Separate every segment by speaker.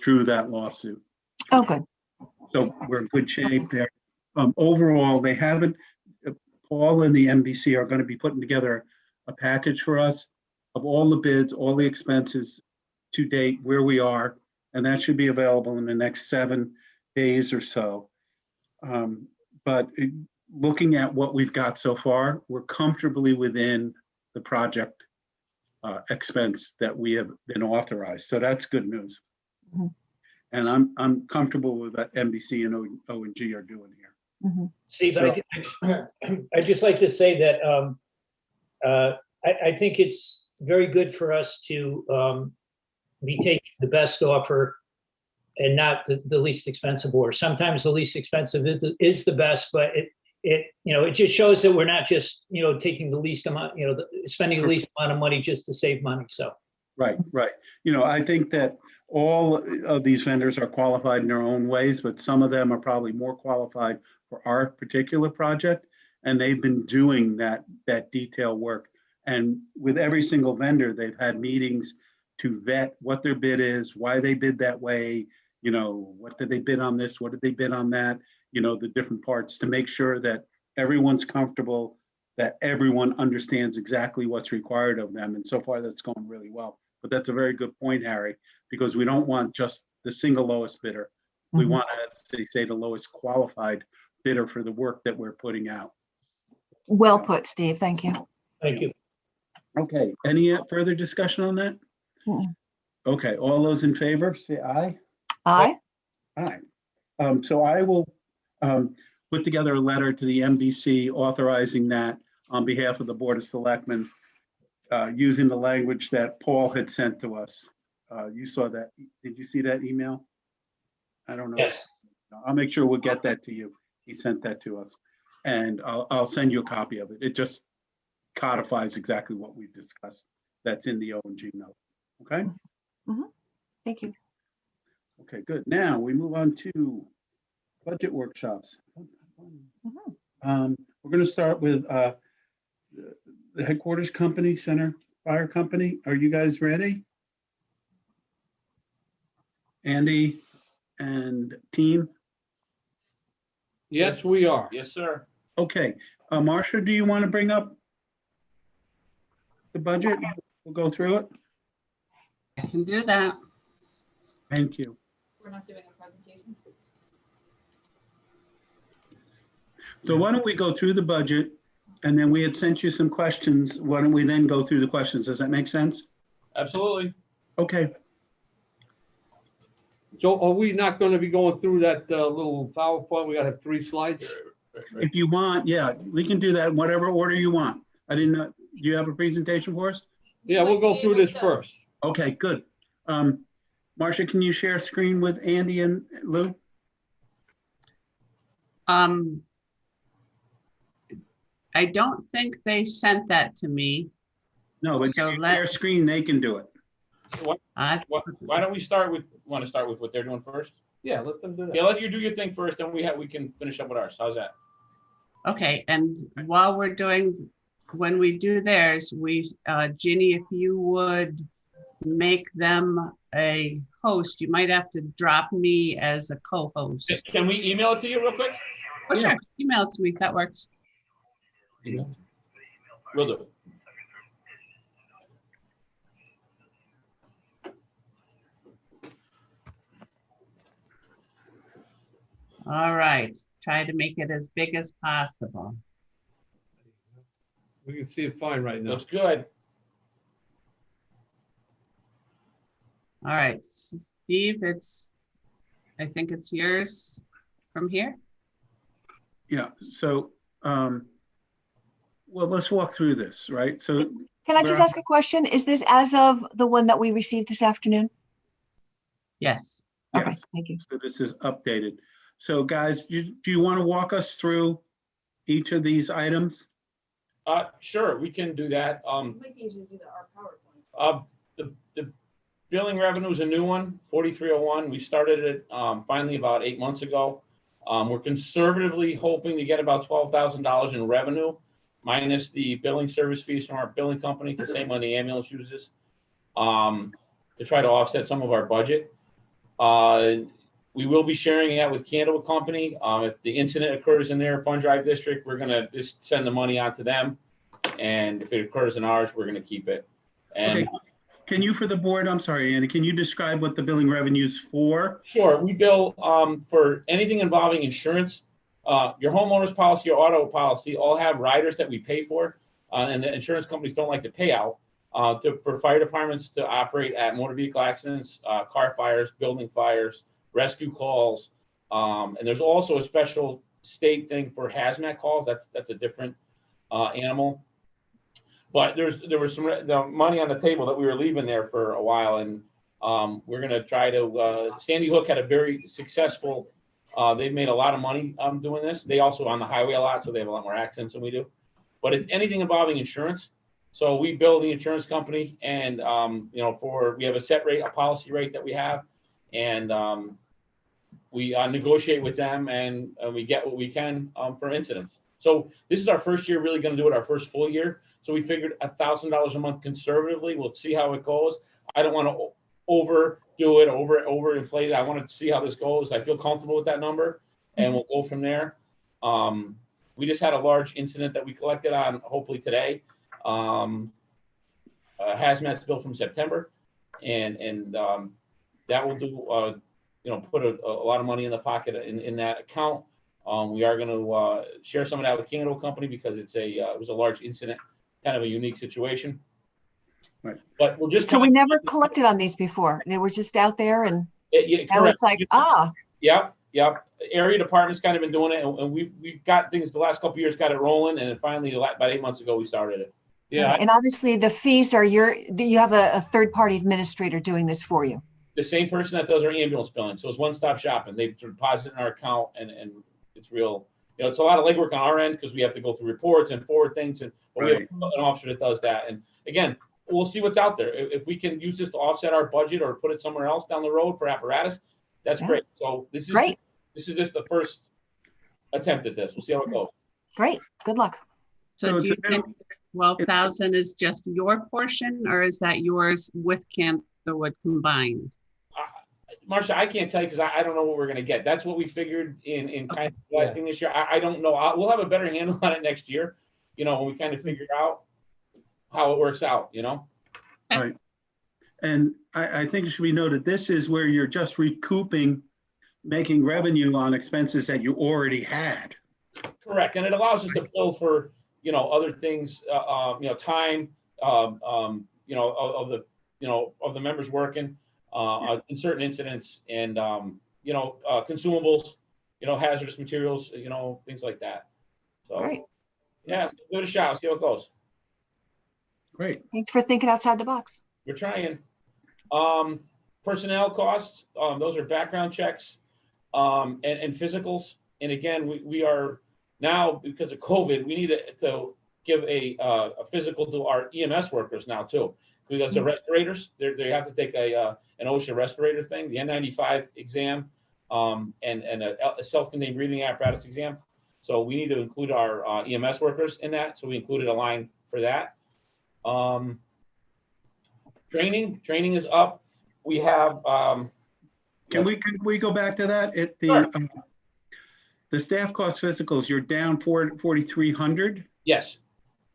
Speaker 1: withdrew that lawsuit.
Speaker 2: Oh, good.
Speaker 1: So we're in good shape there. Overall, they haven't, Paul and the MBC are going to be putting together a package for us of all the bids, all the expenses to date, where we are, and that should be available in the next 7 days or so. But looking at what we've got so far, we're comfortably within the project expense that we have been authorized. So that's good news.
Speaker 2: Mhm.
Speaker 1: And I'm comfortable with what NBC and O&G are doing here.
Speaker 2: Mhm.
Speaker 3: Steve, I'd just like to say that I think it's very good for us to be taking the best offer and not the least expensive order. Sometimes the least expensive is the best, but it just shows that we're not just, taking the least amount, spending the least amount of money just to save money. So.
Speaker 1: Right. I think that all of these vendors are qualified in their own ways, but some of them are probably more qualified for our particular project. And they've been doing that detail work. And with every single vendor, they've had meetings to vet what their bid is, why they bid that way, what did they bid on this, what did they bid on that, the different parts, to make sure that everyone's comfortable, that everyone understands exactly what's required of them. And so far, that's going really well. But that's a very good point, Harry, because we don't want just the single lowest bidder. We want, as they say, the lowest qualified bidder for the work that we're putting out.
Speaker 2: Well put, Steve. Thank you.
Speaker 3: Thank you.
Speaker 1: Okay, any further discussion on that? Okay, all those in favor, say aye.
Speaker 2: Aye.
Speaker 1: Aye. So I will put together a letter to the MBC authorizing that on behalf of the Board of Selectmen, using the language that Paul had sent to us. You saw that. Did you see that email? I don't know.
Speaker 3: Yes.
Speaker 1: I'll make sure we'll get that to you. He sent that to us. And I'll send you a copy of it. It just codifies exactly what we discussed. That's in the O&G note. Okay?
Speaker 2: Thank you.
Speaker 1: Okay, good. Now we move on to budget workshops. We're going to start with the headquarters company, Center Fire Company. Are you guys ready? Andy and team?
Speaker 4: Yes, we are.
Speaker 5: Yes, sir.
Speaker 1: Okay. Marcia, do you want to bring up the budget? We'll go through it.
Speaker 6: I can do that.
Speaker 1: Thank you.
Speaker 7: We're not doing a presentation.
Speaker 1: So why don't we go through the budget, and then we had sent you some questions. Why don't we then go through the questions? Does that make sense?
Speaker 5: Absolutely.
Speaker 1: Okay.
Speaker 4: So are we not going to be going through that little PowerPoint? We got to have 3 slides.
Speaker 1: If you want, yeah, we can do that in whatever order you want. I didn't know. Do you have a presentation for us?
Speaker 4: Yeah, we'll go through this first.
Speaker 1: Okay, good. Marcia, can you share screen with Andy and Lou?
Speaker 6: I don't think they sent that to me.
Speaker 1: No, but
Speaker 6: So
Speaker 1: if you share screen, they can do it.
Speaker 5: Why don't we want to start with what they're doing first?
Speaker 4: Yeah, let them do that.
Speaker 5: Yeah, let you do your thing first, then we can finish up with ours. How's that?
Speaker 6: Okay, and while when we do theirs, Ginny, if you would make them a host, you might have to drop me as a co-host.
Speaker 5: Can we email it to you real quick?
Speaker 6: Oh, sure, email it to me, that works.
Speaker 5: Will do.
Speaker 6: All right, try to make it as big as possible.
Speaker 4: We can see it fine right now.
Speaker 5: Looks good.
Speaker 6: All right, Steve, I think it's yours from here.
Speaker 1: Yeah, so, well, let's walk through this, right? So
Speaker 2: Can I just ask a question? Is this as of the one that we received this afternoon?
Speaker 6: Yes.
Speaker 2: Okay,
Speaker 1: yes,
Speaker 2: thank you.
Speaker 1: so this is updated. So guys, do you want to walk us through each of these items?
Speaker 5: Sure, we can do that.
Speaker 7: We might usually do our PowerPoint.
Speaker 5: The billing revenue is a new one, 4301. We started it finally about 8 months ago. We're conservatively hoping to get about $12,000 in revenue, minus the billing service fees from our billing company, the same one the ambulance uses, to try to offset some of our budget. We will be sharing that with Candle Company. If the incident occurs in their fund drive district, we're gonna just send the money on to them. And if it occurs in ours, we're gonna keep it. And
Speaker 1: Okay. Can you, for the board, I'm sorry, Andy, can you describe what the billing revenue's for?
Speaker 5: sure, we bill for anything involving insurance. Your homeowner's policy, your auto policy, all have riders that we pay for, and the insurance companies don't like to pay out for fire departments to operate at motor vehicle accidents, car fires, building fires, rescue calls, and there's also a special state thing for hazmat calls. That's a different animal. But there was some the money on the table that we were leaving there for a while, and we're gonna try to. Sandy Hook had a very successful. They've made a lot of money doing this. They also on the highway a lot, so they have a lot more accidents than we do. But it's anything involving insurance. So we bill the insurance company, and we have a set rate, a policy rate that we have, and we negotiate with them, and we get what we can for incidents. So this is our first year really going to do it, our first full year. So we figured $1,000 a month conservatively. We'll see how it goes. I don't want to overdo it, overinflate it. I want to see how this goes. I feel comfortable with that number, and we'll go from there. We just had a large incident that we collected on, hopefully today. Hazmat's bill from September, and that will do. Put a lot of money in the pocket in that account. We are going to share some of that with Candle Company because it was a large incident, kind of a unique situation.
Speaker 1: Right.
Speaker 5: But we'll just.
Speaker 2: So we never collected on these before. They were just out there, and now it's like,
Speaker 5: Yep. Area department's kind of been doing it, and we've got things the last couple of years, got it rolling, and then finally about 8 months ago we started it.
Speaker 4: Yeah.
Speaker 2: And obviously the fees are you have a third-party administrator doing this for you.
Speaker 5: The same person that does our ambulance billing, so it's one-stop shopping. They deposit in our account, and it's real. It's a lot of legwork on our end because we have to go through reports and forward things, but we have an officer that does that. And again, we'll see what's out there. If we can use this to offset our budget or put it somewhere else down the road for apparatus, that's great. So this is
Speaker 2: great.
Speaker 5: This is just the first attempt at this. We'll see how it goes.
Speaker 2: Great. Good luck.
Speaker 6: So do you think 12,000 is just your portion, or is that yours with Candlewood combined?
Speaker 5: Marcia, I can't tell you because I don't know what we're going to get. That's what we figured in kind of collecting this year. I don't know. We'll have a better handle on it next year, when we kind of figure out how it works out,
Speaker 1: Right. And I think it should be noted, this is where you're just recouping, making revenue on expenses that you already had.
Speaker 5: Correct. And it allows us to bill for, other things, time, of the members working. In certain incidents and, consumables, hazardous materials, things like that. So,
Speaker 2: Great.
Speaker 5: Yeah, give it a shot. See how it goes.
Speaker 1: Great.
Speaker 2: Thanks for thinking outside the box.
Speaker 5: We're trying. Personnel costs, those are background checks and physicals. And again, we are now, because of COVID, we need to give a physical to our EMS workers now too. Because the respirators, they have to take an OSHA respirator thing, the N95 exam, and a self-contained breathing apparatus exam. So we need to include our EMS workers in that. So we included a line for that. Training is up. We have.
Speaker 1: Can we go back to that?
Speaker 5: Sure.
Speaker 1: The staff cost physicals, you're down 4,300.
Speaker 5: Yes.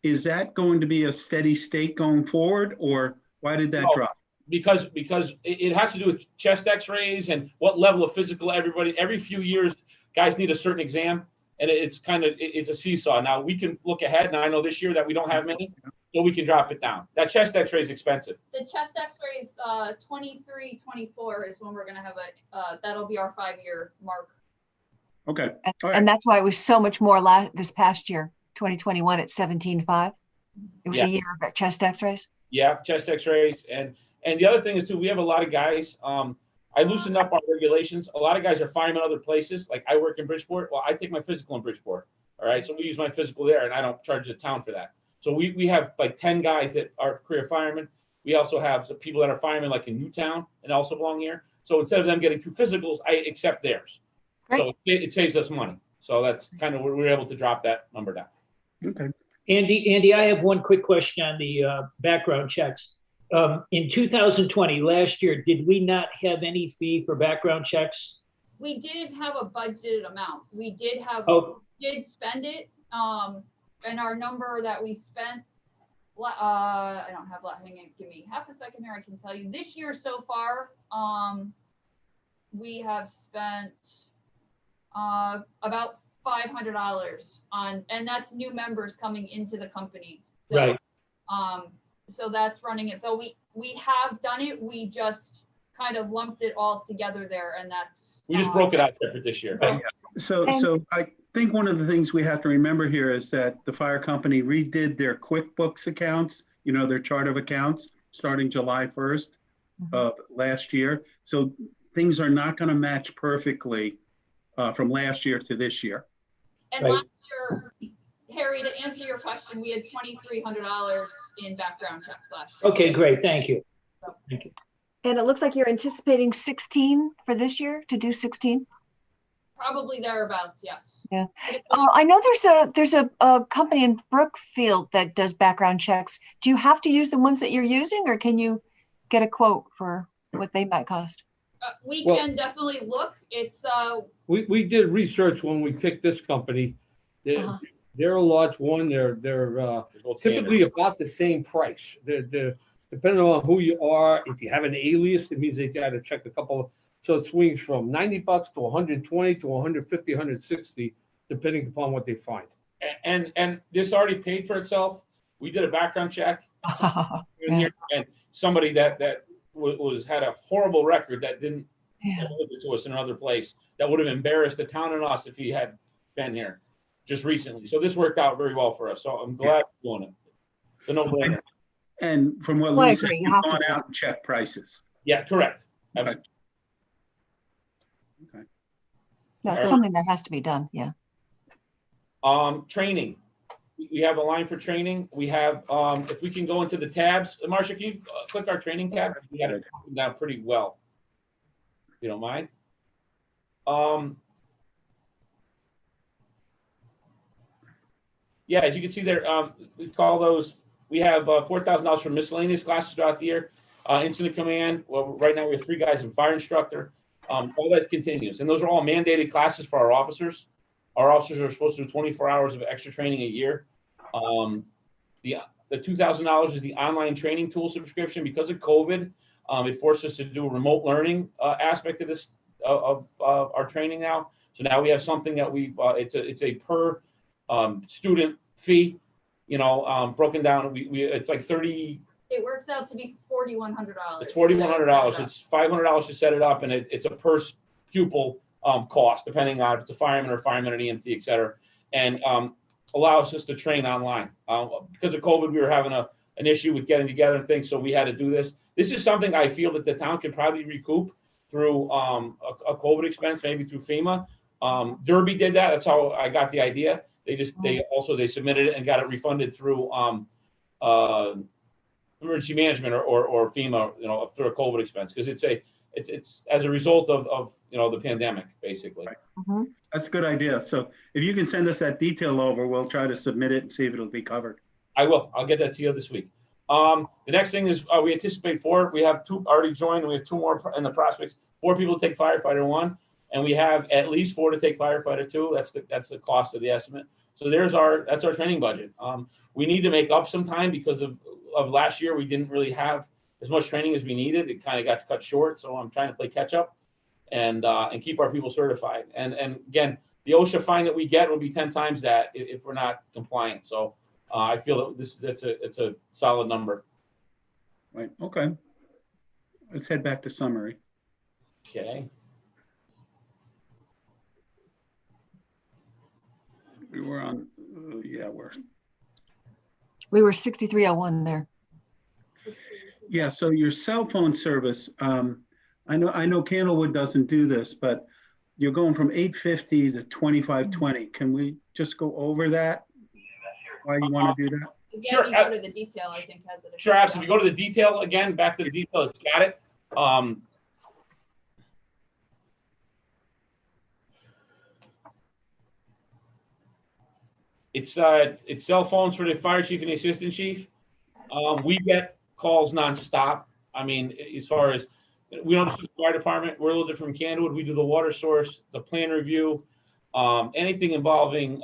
Speaker 1: Is that going to be a steady state going forward, or why did that drop?
Speaker 5: Because it has to do with chest x-rays and what level of physical every few years, guys need a certain exam, and it's a seesaw. Now we can look ahead, and I know this year that we don't have many, so we can drop it down. That chest x-ray is expensive.
Speaker 7: The chest x-rays, 23, 24 is when we're gonna have that'll be our 5-year mark.
Speaker 1: Okay.
Speaker 2: And that's why it was so much more this past year, 2021 at 17.5. It was a year of chest x-rays.
Speaker 5: Yeah, chest x-rays. And the other thing is too, we have a lot of guys, I loosened up our regulations. A lot of guys are firemen other places. Like I work in Bridgeport. Well, I take my physical in Bridgeport. All right. So we use my physical there, and I don't charge the town for that. So we have like 10 guys that are career firemen. We also have some people that are firemen like in Newtown and also belong here. So instead of them getting 2 physicals, I accept theirs.
Speaker 2: Great.
Speaker 5: So it saves us money. So that's kind of, we're able to drop that number down.
Speaker 1: Okay.
Speaker 3: Andy, I have one quick question on the background checks. In 2020, last year, did we not have any fee for background checks?
Speaker 7: We didn't have a budgeted amount. We did have,
Speaker 3: Oh,
Speaker 7: did spend it. And our number that we spent, I don't have that. Hang on, give me half a second here. I can tell you this year so far, we have spent about $500 on, and that's new members coming into the company. So,
Speaker 3: right.
Speaker 7: So that's running it. Though we have done it, we just kind of lumped it all together there, and that's.
Speaker 5: We just broke it out separate this year.
Speaker 3: Right.
Speaker 1: So I think one of the things we have to remember here is that the fire company redid their QuickBooks accounts, their chart of accounts, starting July 1st of last year. So things are not going to match perfectly from last year to this year.
Speaker 7: And
Speaker 3: Right.
Speaker 7: last year, Harry, to answer your question, we had $2,300 in background checks last year.
Speaker 3: Okay, great. Thank you. Thank you.
Speaker 2: And it looks like you're anticipating 16 for this year, to do 16?
Speaker 7: Probably thereabouts, yes.
Speaker 2: Yeah.
Speaker 7: If
Speaker 2: I know there's a company in Brookfield that does background checks. Do you have to use the ones that you're using, or can you get a quote for what they might cost?
Speaker 7: we
Speaker 4: Well-
Speaker 7: can definitely look. It's
Speaker 4: We did research when we picked this company.
Speaker 2: Uh-huh.
Speaker 4: They're a large one. They're
Speaker 5: Both
Speaker 4: typically about the same price. They're depending on who you are. If you have an alias, it means they got to check a couple. So it swings from $90 to 120 to 150, 160, depending upon what they find.
Speaker 5: And this already paid for itself. We did a background check in
Speaker 2: Yeah.
Speaker 5: here, and somebody that had a horrible record that didn't
Speaker 2: Yeah.
Speaker 5: deliver it to us in another place, that would have embarrassed the town and us if he had been here just recently. So this worked out very well for us. So I'm glad we're doing it. It's a no-brainer.
Speaker 1: And from what
Speaker 2: Well, I
Speaker 1: Lee said,
Speaker 2: agree. You
Speaker 1: you've
Speaker 2: have to
Speaker 1: gone
Speaker 2: do it.
Speaker 1: out and checked prices.
Speaker 5: Yeah, correct.
Speaker 1: Okay.
Speaker 5: Absolutely.
Speaker 2: No, it's
Speaker 5: Alright.
Speaker 2: something that has to be done. Yeah.
Speaker 5: Training. We have a line for training. We have, if we can go into the tabs, Marcia, can you click our training tab? We got it broken down pretty well. If you don't mind. Yeah, as you can see there, we call those, we have $4,000 for miscellaneous classes throughout the year. Incident command, well, right now we have 3 guys and fire instructor. All that continues. And those are all mandated classes for our officers. Our officers are supposed to do 24 hours of extra training a year. The $2,000 is the online training tool subscription. Because of COVID, it forced us to do a remote learning aspect of this of our training now. So now we have something that it's a per student fee, broken down. It's like 30.
Speaker 7: it works out to be $4,100.
Speaker 5: It's $4,100. It's $500 to set it up, and it's a per pupil cost, depending on if it's a fireman or fireman at EMT, et cetera, and allows us to train online. Because of COVID, we were having an issue with getting together and things, so we had to do this. This is something I feel that the town can probably recoup through a COVID expense, maybe through FEMA. Derby did that. That's how I got the idea. They submitted it and got it refunded through emergency management or FEMA, through a COVID expense, because it's as a result of the pandemic, basically.
Speaker 1: Right. That's a good idea. So if you can send us that detail over, we'll try to submit it and see if it'll be covered.
Speaker 5: I will. I'll get that to you this week. The next thing is we anticipate 4. We have 2 already joined, and we have 2 more in the prospects. 4 people to take firefighter 1, and we have at least 4 to take firefighter 2. That's the cost of the estimate. So that's our training budget. We need to make up some time because of last year. We didn't really have as much training as we needed. It kind of got cut short. So I'm trying to play catch up and keep our people certified. And again, the OSHA fine that we get will be 10 times that if we're not compliant. So I feel that it's a solid number.
Speaker 1: Right. Okay. Let's head back to summary.
Speaker 5: Okay.
Speaker 1: We were on,
Speaker 2: We were 6301 there.
Speaker 1: Yeah, so your cell phone service, I know Candlewood doesn't do this, but you're going from 850 to 2520. Can we just go over that? Why you want to do that?
Speaker 7: Again,
Speaker 5: Sure,
Speaker 7: you go to the detail, I think has it.
Speaker 5: Sure, absolutely. If you go to the detail again, back to the detail, it's got it. It's cell phones for the fire chief and the assistant chief. We get calls nonstop. I mean, as far as, we don't just do the fire department, we're a little different from Candlewood. We do the water source, the plan review, anything involving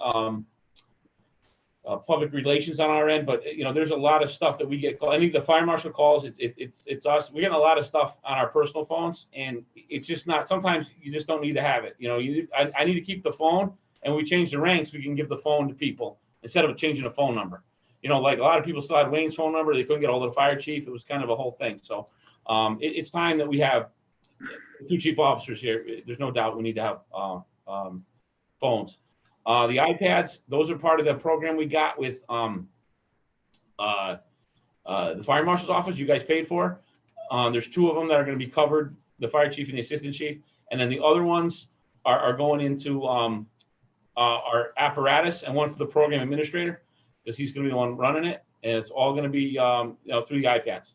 Speaker 5: public relations on our end. But you know, there's a lot of stuff that we get called. I think the fire marshal calls. It's us. We're getting a lot of stuff on our personal phones, and it's just not. Sometimes you just don't need to have it. You know, I need to keep the phone, and we change the ranks. We can give the phone to people instead of changing a phone number. You know, like a lot of people still had Wayne's phone number. They couldn't get hold of the fire chief. It was kind of a whole thing. So it's time that we have 2 chief officers here. There's no doubt we need to have phones. The iPads, those are part of the program we got with the fire marshal's office. You guys paid for. There's 2 of them that are going to be covered, the fire chief and the assistant chief. And then the other ones are going into our apparatus, and one for the program administrator, because he's going to be the one running it. And it's all going to be through the iPads.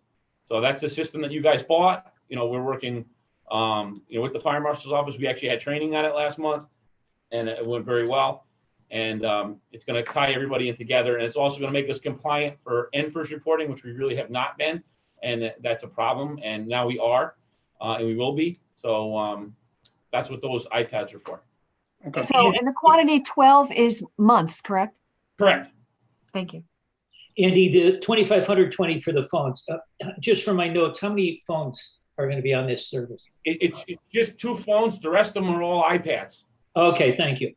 Speaker 5: So that's the system that you guys bought. You know, we're working with the fire marshal's office. We actually had training on it last month, and it went very well. And it's going to tie everybody in together. And it's also going to make us compliant for NFIRS reporting, which we really have not been. And that's a problem. And now we are, and we will be. So that's what those iPads are for.
Speaker 1: Okay.
Speaker 2: So, and the quantity 12 is months, correct?
Speaker 5: Correct.
Speaker 2: Thank you.
Speaker 3: Andy, the 2,520 for the phones, just from my notes, how many phones are going to be on this service?
Speaker 5: It's just 2 phones. The rest of them are all iPads.
Speaker 3: Okay, thank you.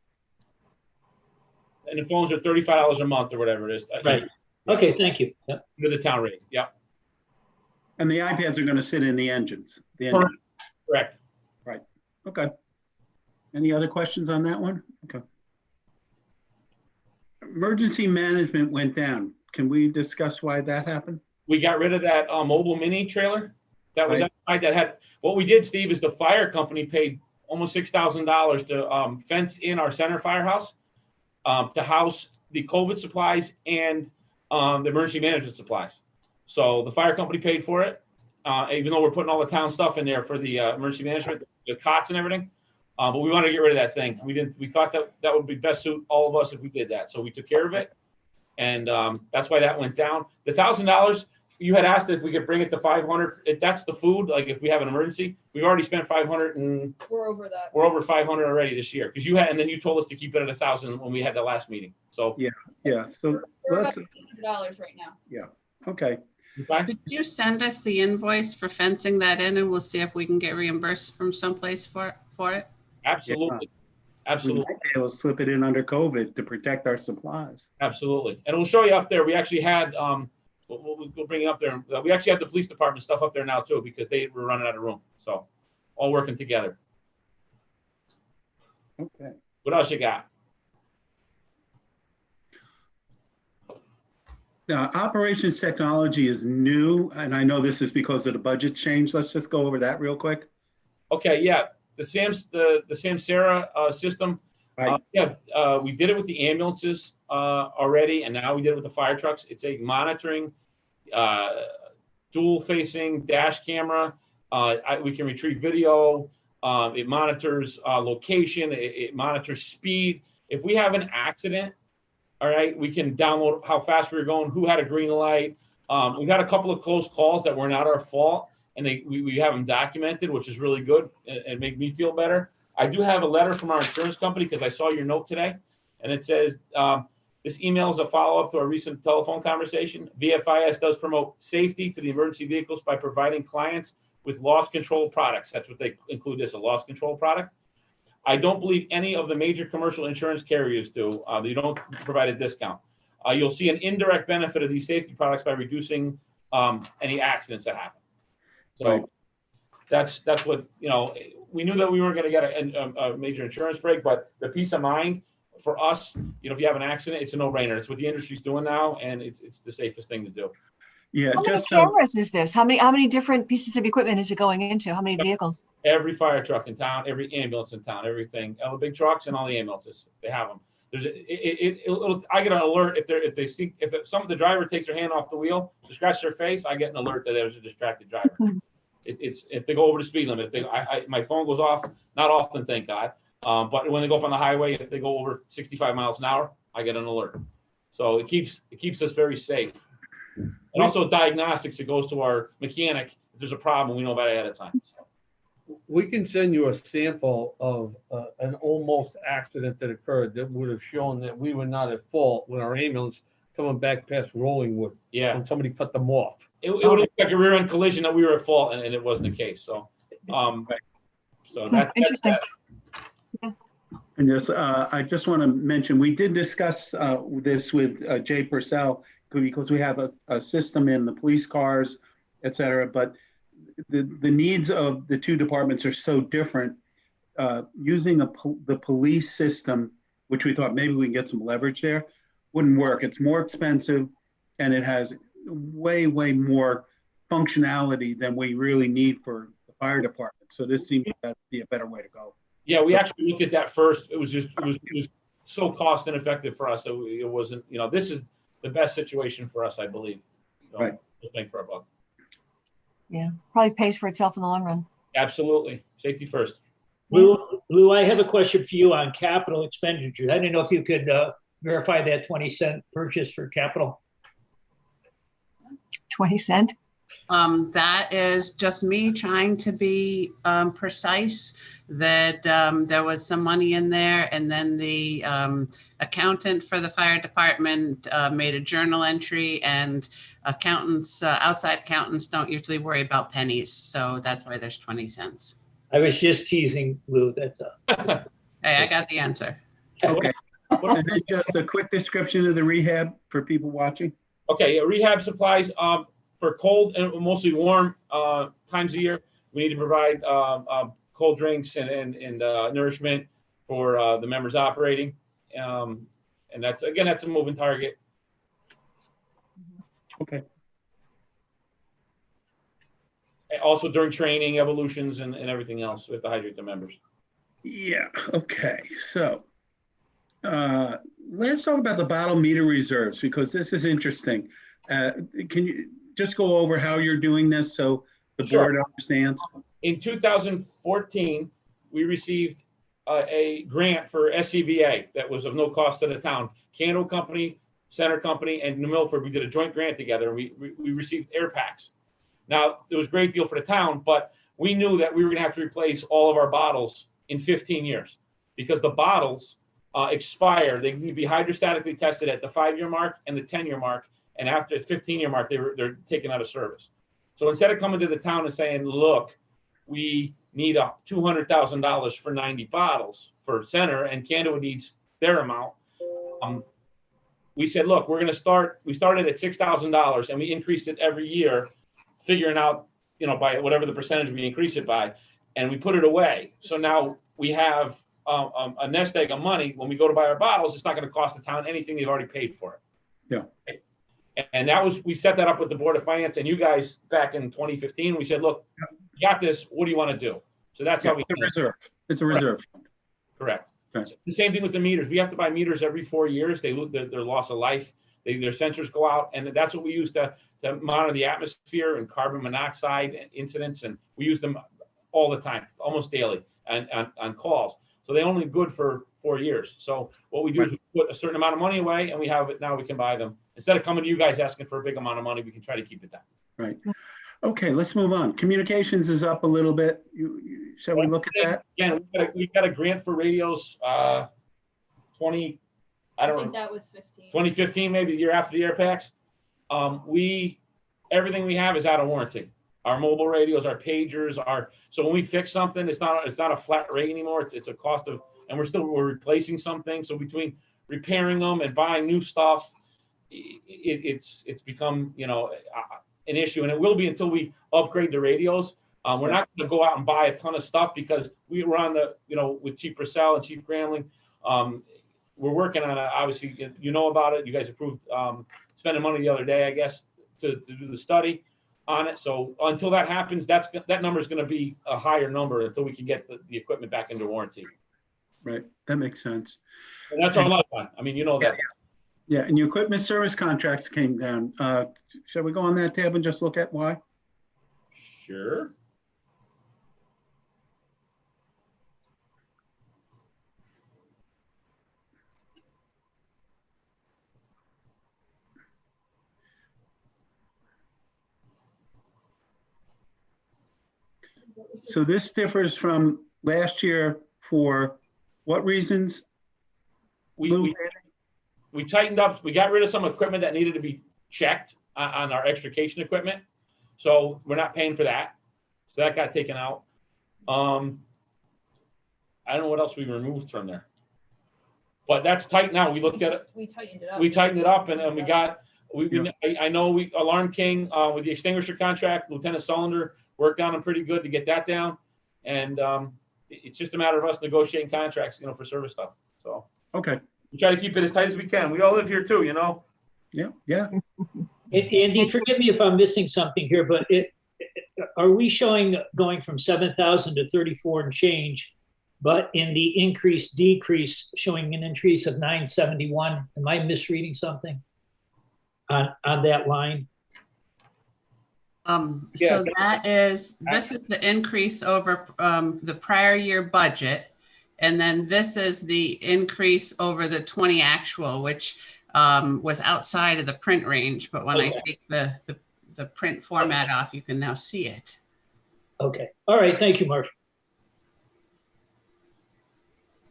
Speaker 5: And the phones are $35 a month or whatever it is.
Speaker 3: Right. Okay, thank you. Yep.
Speaker 5: Under the town rate. Yep.
Speaker 1: And the iPads are going to sit in the engines.
Speaker 5: Correct.
Speaker 1: Right. Okay. Any other questions on that one? Okay. Emergency management went down. Can we discuss why that happened?
Speaker 5: We got rid of that mobile mini trailer that was
Speaker 1: Right.
Speaker 5: outside that had, what we did, Steve, is the fire company paid almost $6,000 to fence in our center firehouse to house the COVID supplies and the emergency management supplies. So the fire company paid for it, even though we're putting all the town stuff in there for the emergency management, the cots and everything. But we want to get rid of that thing. We thought that would be best suit all of us if we did that. So we took care of it. And that's why that went down. The $1,000, you had asked if we could bring it to 500. That's the food. Like if we have an emergency, we've already spent 500 and
Speaker 7: We're over that.
Speaker 5: we're over 500 already this year. Because and then you told us to keep it at 1,000 when we had the last meeting. So
Speaker 1: Yeah, so
Speaker 7: We're about
Speaker 1: let's,
Speaker 7: $100 right now.
Speaker 1: okay.
Speaker 5: you fine?
Speaker 6: Could you send us the invoice for fencing that in, and we'll see if we can get reimbursed from someplace for it?
Speaker 5: Absolutely.
Speaker 1: We
Speaker 5: Absolutely.
Speaker 1: might be able to slip it in under COVID to protect our supplies.
Speaker 5: Absolutely. And we'll show you up there. We actually had, we'll bring it up there. We actually have the police department stuff up there now too, because they were running out of room. So all working together.
Speaker 1: Okay.
Speaker 5: What else you got?
Speaker 1: Now, operations technology is new, and I know this is because of the budget change. Let's just go over that real quick.
Speaker 5: Okay, yeah. The Samsara system.
Speaker 1: Right.
Speaker 5: We did it with the ambulances already, and now we did it with the fire trucks. It's a monitoring, dual-facing dash camera. We can retrieve video. It monitors location. It monitors speed. If we have an accident, all right, we can download how fast we were going, who had a green light. We've had a couple of close calls that were not our fault, and we have them documented, which is really good and make me feel better. I do have a letter from our insurance company because I saw your note today, and it says, this email is a follow-up to our recent telephone conversation. VFIS does promote safety to the emergency vehicles by providing clients with loss control products. That's what they include this, a loss control product. I don't believe any of the major commercial insurance carriers do. They don't provide a discount. You'll see an indirect benefit of these safety products by reducing any accidents that happen. So
Speaker 1: Right.
Speaker 5: that's what, we knew that we weren't going to get a major insurance break, but the peace of mind for us, if you have an accident, it's a no-brainer. It's what the industry's doing now, and it's the safest thing to do.
Speaker 1: Yeah,
Speaker 2: How many
Speaker 1: just so,
Speaker 2: cameras is this? How many different pieces of equipment is it going into? How many vehicles?
Speaker 5: Every fire truck in town, every ambulance in town, everything, all the big trucks and all the ambulances, they have them. I get an alert if the driver takes their hand off the wheel to scratch their face, I get an alert that there's a distracted driver. It's if they go over the speed limit. My phone goes off, not often, thank God. But when they go up on the highway, if they go over 65 miles an hour, I get an alert. So it keeps us very safe. And also diagnostics, it goes to our mechanic. If there's a problem, we know about it ahead of time. So,
Speaker 4: We can send you a sample of an almost accident that occurred that would have shown that we were not at fault when our ambulance coming back past Rollingwood
Speaker 5: yeah,
Speaker 4: when somebody cut them off.
Speaker 5: it would look like a rear end collision that we were at fault, and it wasn't the case. So, that's
Speaker 2: Interesting.
Speaker 1: And yes, I just want to mention, we did discuss this with Jay Purcell because we have a system in the police cars, et cetera, but the needs of the two departments are so different. Using the police system, which we thought maybe we can get some leverage there, wouldn't work. It's more expensive and it has way, way more functionality than we really need for the fire department. So this seems to be a better way to go.
Speaker 5: Yeah, we actually looked at that first. It was so cost ineffective for us. It wasn't, this is the best situation for us, I believe.
Speaker 1: Right.
Speaker 5: Bang for our buck.
Speaker 2: Yeah, probably pays for itself in the long run.
Speaker 5: Absolutely. Safety first.
Speaker 3: Lou, I have a question for you on capital expenditures. I didn't know if you could verify that 20-cent purchase for capital.
Speaker 2: 20 cent?
Speaker 6: That is just me trying to be precise, that there was some money in there, and then the accountant for the fire department made a journal entry, and accountants, outside accountants don't usually worry about pennies, so that's why there's 20 cents.
Speaker 3: I was just teasing, Lou. That's
Speaker 6: Hey, I got the answer.
Speaker 1: Okay. And then just a quick description of the rehab for people watching.
Speaker 5: Okay, rehab supplies for cold and mostly warm times of year. We need to provide cold drinks and nourishment for the members operating. And that's a moving target.
Speaker 1: Okay.
Speaker 5: And also during training, evolutions, and everything else, we have to hydrate the members.
Speaker 1: Yeah, okay. So let's talk about the bottle meter reserves, because this is interesting. Can you just go over how you're doing this so the board understands?
Speaker 5: In 2014, we received a grant for SCBA that was of no cost to the town. Candle Company, Center Company, and New Milford, we did a joint grant together. We received air packs. Now, it was a great deal for the town, but we knew that we were going to have to replace all of our bottles in 15 years because the bottles expire. They need to be hydrostatically tested at the 5-year mark and the 10-year mark. And after the 15-year mark, they're taken out of service. So instead of coming to the town and saying, look, we need $200,000 for 90 bottles for Center, and Candlewood needs their amount, we said, look, we started at $6,000 and we increased it every year, figuring out, by whatever the percentage we increase it by, and we put it away. So now we have a nest egg of money. When we go to buy our bottles, it's not going to cost the town anything. They've already paid for it.
Speaker 1: Yeah.
Speaker 5: And we set that up with the Board of Finance and you guys back in 2015. We said, look, you got this. What do you want to do? So that's how we.
Speaker 1: It's a reserve. It's a reserve.
Speaker 5: Correct.
Speaker 1: Okay.
Speaker 5: So the same thing with the meters. We have to buy meters every 4 years. They lose their loss of life. Their sensors go out, and that's what we use to monitor the atmosphere and carbon monoxide incidents. And we use them all the time, almost daily, and on calls. So they're only good for 4 years. So what we do is we put a certain amount of money away, and we have it now. We can buy them instead of coming to you guys asking for a big amount of money. We can try to keep it down.
Speaker 1: Right. Okay, let's move on. Communications is up a little bit. Shall we look at that?
Speaker 5: Again, we got a grant for radios. 20. I don't
Speaker 7: think
Speaker 5: know.
Speaker 7: that was 15.
Speaker 5: 2015, maybe the year after the air packs. Everything we have is out of warranty. Our mobile radios, our pagers, so when we fix something, it's not a flat rate anymore. It's a cost of, and we're replacing something. So between repairing them and buying new stuff, it's become an issue, and it will be until we upgrade the radios. We're not going to go out and buy a ton of stuff because we were on the with Chief Purcell and Chief Gramling. We're working on it. Obviously, about it. You guys approved spending money the other day, I guess, to do the study on it. So until that happens, that number is going to be a higher number until we can get the equipment back into warranty.
Speaker 1: Right. That makes sense.
Speaker 5: And that's our lifeline. I mean, that.
Speaker 1: Yeah, and your equipment service contracts came down. Shall we go on that tab and just look at why?
Speaker 5: Sure.
Speaker 1: So this differs from last year for what reasons? Lou?
Speaker 5: We tightened up, we got rid of some equipment that needed to be checked on our extrication equipment. So we're not paying for that. So that got taken out. I don't know what else we removed from there. But that's tight now. We looked at it.
Speaker 7: We tightened it up.
Speaker 5: We tightened it up and we got, I know Alarm King with the extinguisher contract, Lieutenant Sullender worked on them pretty good to get that down. And it's just a matter of us negotiating contracts, for service stuff. So
Speaker 1: Okay,
Speaker 5: we try to keep it as tight as we can. We all live here too,
Speaker 1: yeah.
Speaker 3: Andy, forgive me if I'm missing something here, but are we showing going from 7,000 to 34 and change, but in the decrease showing an increase of 971? Am I misreading something on that line?
Speaker 6: So this is the increase over the prior year budget. And then this is the increase over the 20 actual, which was outside of the print range. But when I take the print format off, you can now see it.
Speaker 3: Okay. All right. Thank you, Marshall.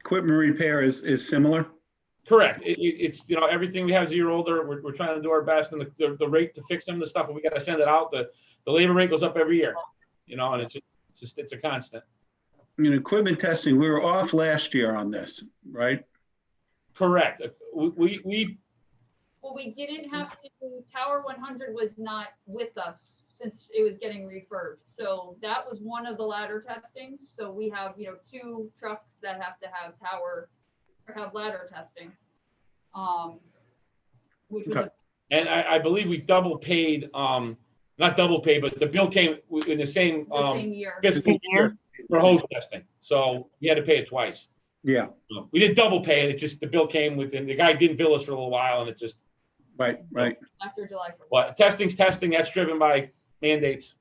Speaker 1: Equipment repair is similar.
Speaker 5: Correct. It's, everything we have is a year older. We're trying to do our best, and the rate to fix them, the stuff, and we got to send it out. The labor rate goes up every year, and it's a constant.
Speaker 1: Equipment testing, we were off last year on this, right?
Speaker 5: Correct.
Speaker 7: Well, we didn't have to, Tower 100 was not with us since it was getting refurbed. So that was one of the ladder testing. So we have, 2 trucks that have to have ladder testing. Which was
Speaker 5: And I believe we double paid, not double paid, but the bill came in the same
Speaker 7: year.
Speaker 5: fiscal year for hose testing. So we had to pay it twice.
Speaker 1: Yeah.
Speaker 5: We didn't double pay it. It just, the bill came within, the guy didn't bill us for a little while, and it just.
Speaker 1: Right.
Speaker 7: After July 1st.
Speaker 5: But testing's testing. That's driven by mandates.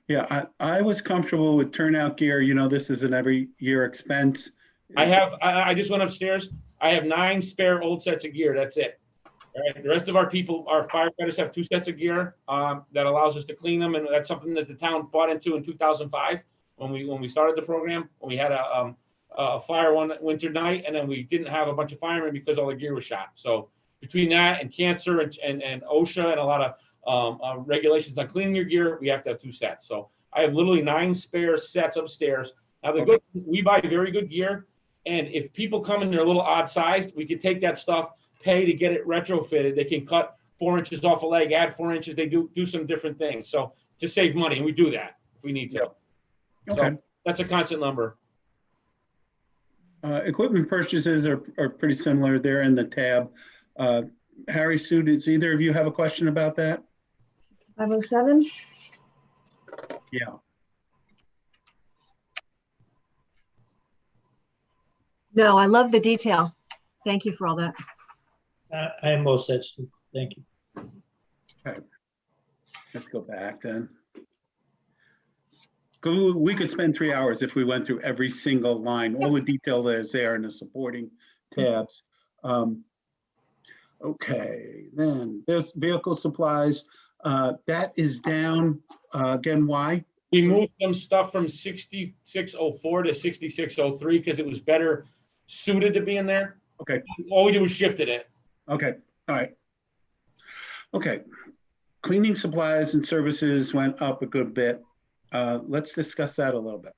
Speaker 1: Yeah, I was comfortable with turnout gear. This is an every year expense.
Speaker 5: I just went upstairs. I have 9 spare old sets of gear. That's it. All right. The rest of our firefighters have 2 sets of gear that allows us to clean them. And that's something that the town bought into in 2005 when we started the program, when we had a fire one winter night, and then we didn't have a bunch of firemen because all the gear was shot. So between that and cancer and OSHA and a lot of regulations on cleaning your gear, we have to have 2 sets. So I have literally 9 spare sets upstairs. Now we buy very good gear. And if people come in, they're a little odd sized, we can take that stuff, pay to get it retrofitted. They can cut 4 inches off a leg, add 4 inches. They do some different things. So to save money, and we do that if we need to.
Speaker 1: Okay.
Speaker 5: So that's a constant number.
Speaker 1: Equipment purchases are pretty similar. They're in the tab. Harry, Sue, does either of you have a question about that?
Speaker 2: 507?
Speaker 1: Yeah.
Speaker 2: No, I love the detail. Thank you for all that.
Speaker 3: I am most set, Stu. Thank you.
Speaker 1: Okay. Let's go back then. We could spend 3 hours if we went through every single line, all the detail that is there in the supporting tabs. Okay, then there's vehicle supplies. That is down, again, why?
Speaker 5: We moved some stuff from 6604 to 6603 because it was better suited to be in there.
Speaker 1: Okay.
Speaker 5: All we did was shifted it.
Speaker 1: Okay, all right. Okay, cleaning supplies and services went up a good bit. Let's discuss that a little bit.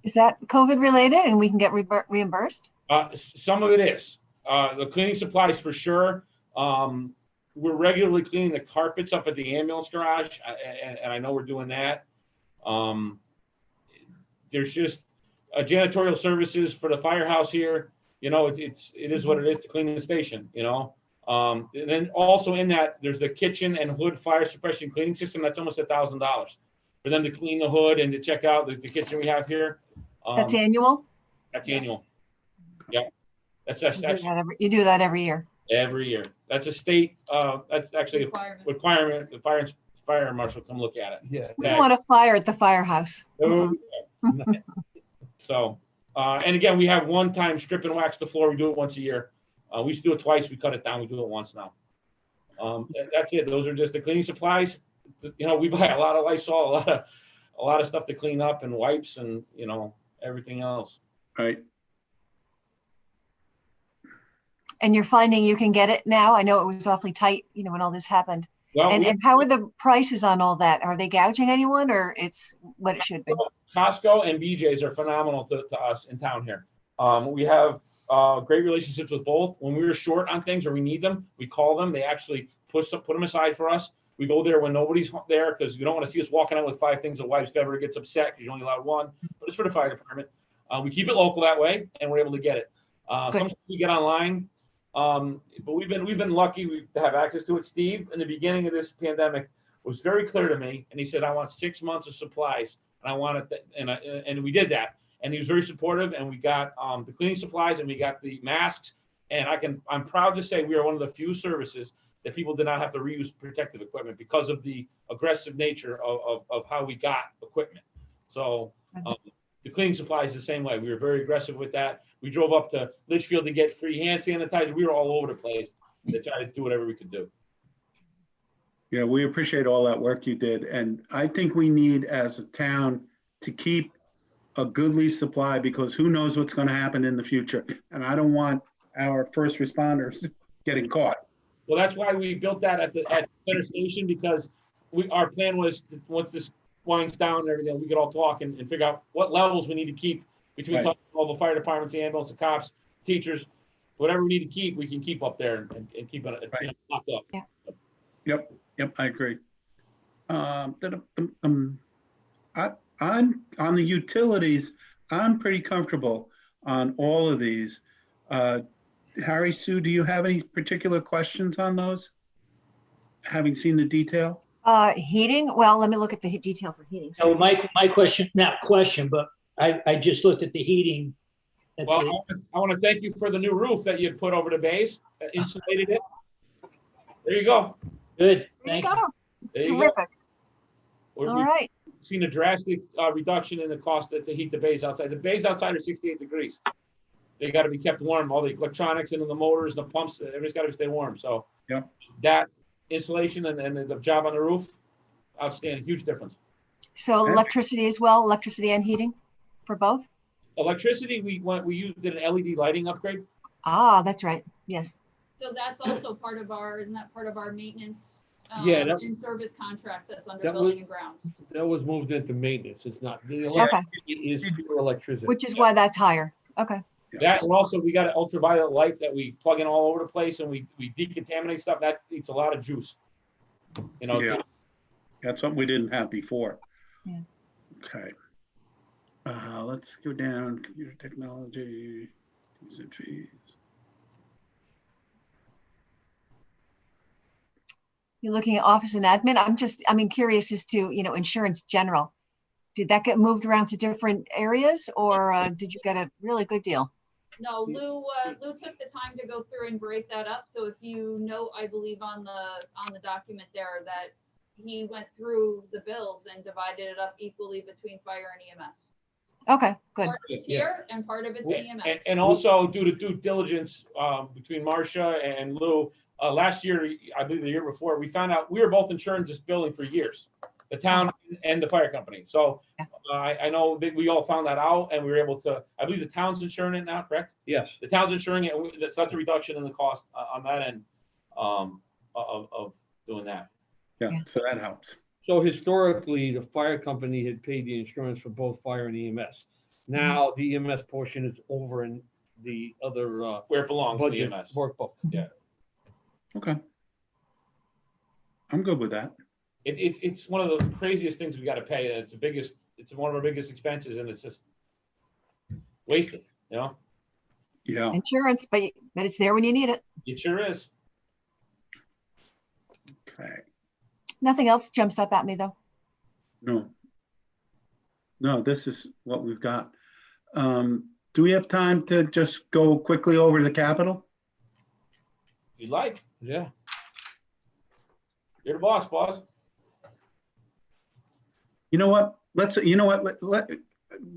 Speaker 2: Is that COVID related and we can get reimbursed?
Speaker 5: Some of it is. The cleaning supplies for sure. We're regularly cleaning the carpets up at the ambulance garage, and I know we're doing that. There's just janitorial services for the firehouse here. It is what it is to clean the station, And then also in that, there's the kitchen and hood fire suppression cleaning system. That's almost $1,000 for them to clean the hood and to check out the kitchen we have here.
Speaker 2: That's annual?
Speaker 5: That's annual. Yep.
Speaker 2: You do that every year.
Speaker 5: Every year. That's a state, that's actually a requirement. The fire marshal come look at it.
Speaker 4: Yeah.
Speaker 2: We don't want to fire at the firehouse.
Speaker 5: So, and again, we have one-time strip and wax the floor. We do it once a year. We used to do it twice. We cut it down. We do it once now. That's it. Those are just the cleaning supplies. We buy a lot of Lysol, a a lot of stuff to clean up and wipes and, you know, everything else.
Speaker 1: Right.
Speaker 2: And you're finding you can get it now? I know it was awfully tight, you know, when all this happened.
Speaker 5: Well,
Speaker 2: And how are the prices on all that? Are they gouging anyone, or it's what it should be?
Speaker 5: Costco and BJ's are phenomenal to us in town here. We have great relationships with both. When we were short on things or we need them, we call them. They actually put them aside for us. We go there when nobody's there because you don't want to see us walking out with 5 things of wipes. Beverly gets upset because you're only allowed 1, but it's for the fire department. We keep it local that way, and we're able to get it. Sometimes we get online, but we've been lucky to have access to it. Steve, in the beginning of this pandemic, was very clear to me, and he said, "I want 6 months of supplies, and I want it," and we did that. And he was very supportive, and we got the cleaning supplies, and we got the masks. And I'm proud to say we are one of the few services that people did not have to reuse protective equipment because of the aggressive nature of how we got equipment. So the cleaning supplies the same way. We were very aggressive with that. We drove up to Litchfield to get free hand sanitizer. We were all over the place to try to do whatever we could do.
Speaker 1: Yeah, we appreciate all that work you did. And I think we need, as a town, to keep a goodly supply, because who knows what's going to happen in the future. And I don't want our first responders getting caught.
Speaker 5: Well, that's why we built that at the center station, because our plan was to, once this winds down and everything, we could all talk and figure out what levels we need to keep between
Speaker 1: Right.
Speaker 5: all the fire departments, the ambulance, the cops, teachers, whatever we need to keep, we can keep up there and keep it
Speaker 1: Right.
Speaker 5: locked up.
Speaker 2: Yeah.
Speaker 1: Yep, I agree. On the utilities, I'm pretty comfortable on all of these. Harry, Sue, do you have any particular questions on those? Having seen the detail?
Speaker 2: Heating, well, let me look at the detail for heating.
Speaker 3: So my question, not question, but I just looked at the heating.
Speaker 5: Well, I want to thank you for the new roof that you put over the base, insulated it. There you go.
Speaker 3: Good,
Speaker 2: There you
Speaker 3: thank you.
Speaker 2: go.
Speaker 5: There you go.
Speaker 2: Terrific.
Speaker 5: We've
Speaker 2: All right.
Speaker 5: seen a drastic reduction in the cost to heat the bays outside. The bays outside are 68 degrees. They got to be kept warm. All the electronics and the motors, the pumps, everything's got to stay warm. So
Speaker 1: Yeah.
Speaker 5: that insulation and the job on the roof, outstanding, huge difference.
Speaker 2: So electricity as well, electricity and heating for both?
Speaker 5: Electricity, did an LED lighting upgrade.
Speaker 2: Ah, that's right. Yes.
Speaker 7: So that's also part of isn't that part of our maintenance?
Speaker 4: Yeah, that-
Speaker 7: In-service contract that's under
Speaker 4: that was-
Speaker 7: building and grounds.
Speaker 4: That was moved into maintenance. It's not, the
Speaker 2: Okay.
Speaker 4: electricity is pure electricity.
Speaker 2: Which is why that's higher. Okay.
Speaker 5: That, and also we got an ultraviolet light that we plug in all over the place, and we decontaminate stuff. That eats a lot of juice. You know,
Speaker 1: Yeah. That's something we didn't have before.
Speaker 2: Yeah.
Speaker 1: Okay. Let's go down, computer technology, user fees.
Speaker 2: You're looking at office and admin. I'm curious as to, you know, insurance general. Did that get moved around to different areas, or did you get a really good deal?
Speaker 7: No, Lou took the time to go through and break that up. So if you note, I believe on the document there that he went through the bills and divided it up equally between fire and EMS.
Speaker 2: Okay, good.
Speaker 7: Part of it's here and part of it's EMS.
Speaker 5: And also due to due diligence between Marcia and Lou, last year, I believe the year before, we found out we were both insurance just billing for years, the town and the fire company. So I know that we all found that out, and we were able to, I believe the town's insuring it now, correct?
Speaker 4: Yes.
Speaker 5: The town's insuring it, and that's such a reduction in the cost on that end of doing that.
Speaker 1: Yeah,
Speaker 2: Yeah.
Speaker 1: so that helps.
Speaker 4: So historically, the fire company had paid the insurance for both fire and EMS. Now the EMS portion is over in the other
Speaker 5: Where it belongs, the
Speaker 4: budget
Speaker 5: EMS.
Speaker 4: workbook.
Speaker 1: Okay. I'm good with that.
Speaker 5: It's one of the craziest things we got to pay. It's one of our biggest expenses, and it's just wasted, you know?
Speaker 1: Yeah.
Speaker 2: Insurance, but it's there when you need it.
Speaker 5: It sure is.
Speaker 1: Okay.
Speaker 2: Nothing else jumps up at me though.
Speaker 1: No, this is what we've got. Do we have time to just go quickly over to the Capitol?
Speaker 5: If you like,
Speaker 4: Yeah.
Speaker 5: you're the boss.
Speaker 1: You know what?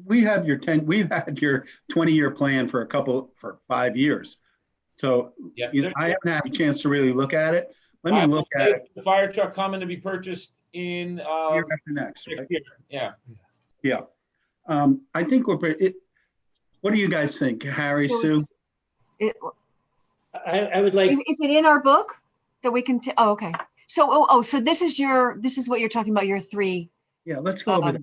Speaker 1: We've had your 20-year plan for 5 years. So
Speaker 5: Yeah.
Speaker 1: I haven't had a chance to really look at it. Let me look at it.
Speaker 5: The fire truck coming to be purchased in,
Speaker 1: Year after next, right?
Speaker 5: next year. Yeah.
Speaker 1: Yeah. I think we're pretty, what do you guys think, Harry,
Speaker 2: So
Speaker 1: Sue?
Speaker 2: it,
Speaker 3: I would like,
Speaker 2: is it in our book that we can, oh, okay. So, so this is what you're talking about, your three.
Speaker 1: Yeah, let's go over that.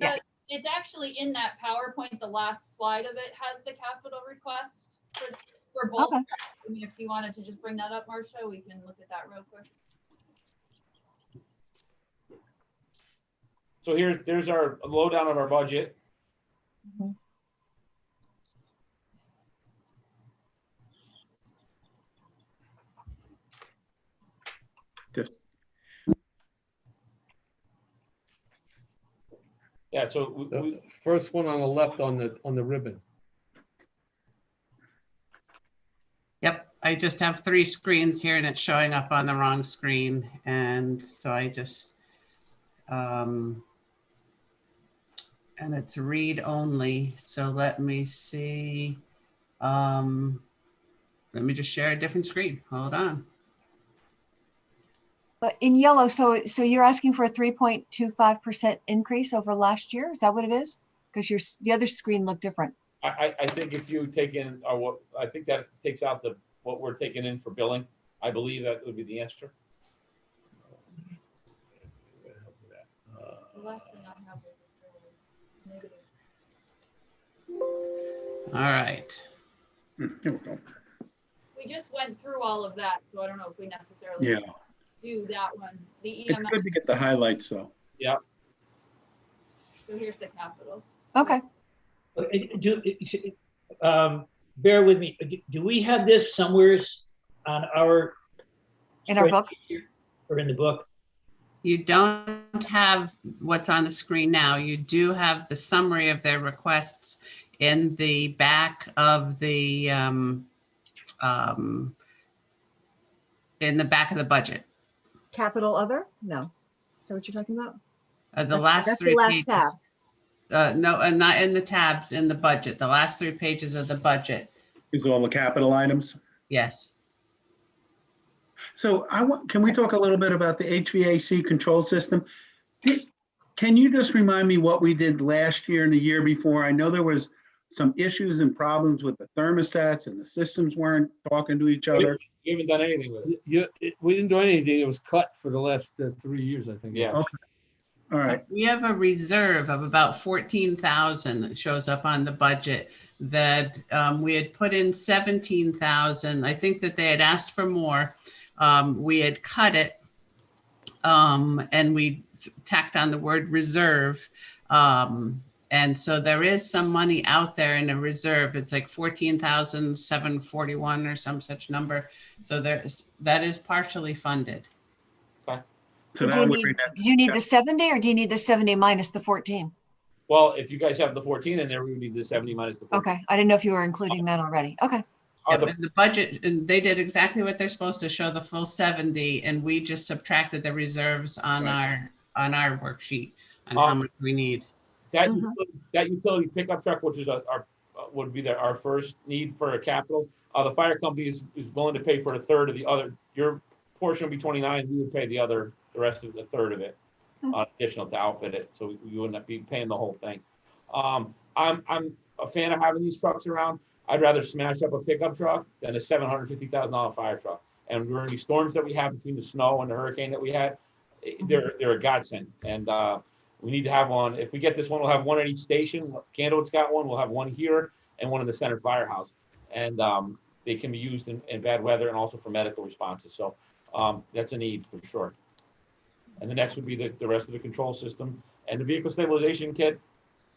Speaker 2: Yeah.
Speaker 7: It's actually in that PowerPoint, the last slide of it has the capital request for both.
Speaker 2: Okay.
Speaker 7: I mean, if you wanted to just bring that up, Marcia, we can look at that real quick.
Speaker 5: So there's our lowdown of our budget.
Speaker 2: Mhm.
Speaker 1: Just,
Speaker 5: Yeah, so
Speaker 4: The first one on the left on the ribbon.
Speaker 6: Yep, I just have 3 screens here and it's showing up on the wrong screen. And so I just, and it's read only. So let me see. Let me just share a different screen. Hold on.
Speaker 2: But in yellow, so you're asking for a 3.25% increase over last year? Is that what it is? Because the other screen looked different.
Speaker 5: I think if you take in, or what, I think that takes out what we're taking in for billing. I believe that would be the answer.
Speaker 7: The last thing I have is negative.
Speaker 6: All right.
Speaker 1: here we go.
Speaker 7: We just went through all of that, so I don't know if we necessarily
Speaker 1: Yeah,
Speaker 7: do that one. The
Speaker 1: it's
Speaker 7: EMS,
Speaker 1: good to get the highlights, though.
Speaker 5: Yeah.
Speaker 7: so here's the capital.
Speaker 2: Okay.
Speaker 3: bear with me. Do we have this somewhere on our?
Speaker 2: In our book?
Speaker 3: spreadsheet here, or in the book?
Speaker 6: You don't have what's on the screen now. You do have the summary of their requests in the back of the budget.
Speaker 2: Capital other? No. Is that what you're talking about?
Speaker 6: The last
Speaker 2: That's
Speaker 6: 3
Speaker 2: the last
Speaker 6: pages.
Speaker 2: tab.
Speaker 6: No, and not in the tabs, in the budget, the last 3 pages of the budget.
Speaker 1: Is all the capital items.
Speaker 6: Yes.
Speaker 1: So can we talk a little bit about the HVAC control system? Can you just remind me what we did last year and the year before? I know there was some issues and problems with the thermostats and the systems weren't talking to each other.
Speaker 5: You haven't done anything with it.
Speaker 4: We didn't do anything. It was cut for the last 3 years, I think.
Speaker 5: Yeah.
Speaker 1: Okay. All right.
Speaker 6: We have a reserve of about 14,000 that shows up on the budget that we had put in 17,000. I think that they had asked for more. We had cut it and we tacked on the word reserve. And so there is some money out there in a reserve. It's like 14,741 or some such number. So that is partially funded.
Speaker 1: So
Speaker 2: Do
Speaker 1: now
Speaker 2: you need the 70 or do you need the 70 minus the 14?
Speaker 5: Well, if you guys have the 14 in there, we would need the 70 minus the 14.
Speaker 2: Okay. I didn't know if you were including that already. Okay.
Speaker 6: Yep, and the budget, and they did exactly what they're supposed to, show the full 70, and we just subtracted the reserves on our worksheet on how much we need.
Speaker 5: That utility pickup truck, which is would be our first need for a capital. The fire company is willing to pay for a third of the other. Your portion would be 29. We would pay the rest of the third of it, additional to outfit it. So we wouldn't be paying the whole thing. I'm a fan of having these trucks around. I'd rather smash up a pickup truck than a $750,000 fire truck. And during these storms that we have between the snow and the hurricane that we had, they're a godsend. And we need to have one. If we get this one, we'll have one at each station. Candlewood's got one. We'll have one here and one in the center firehouse. And they can be used in bad weather and also for medical responses. So that's a need for sure. And the next would be the rest of the control system and the vehicle stabilization kit.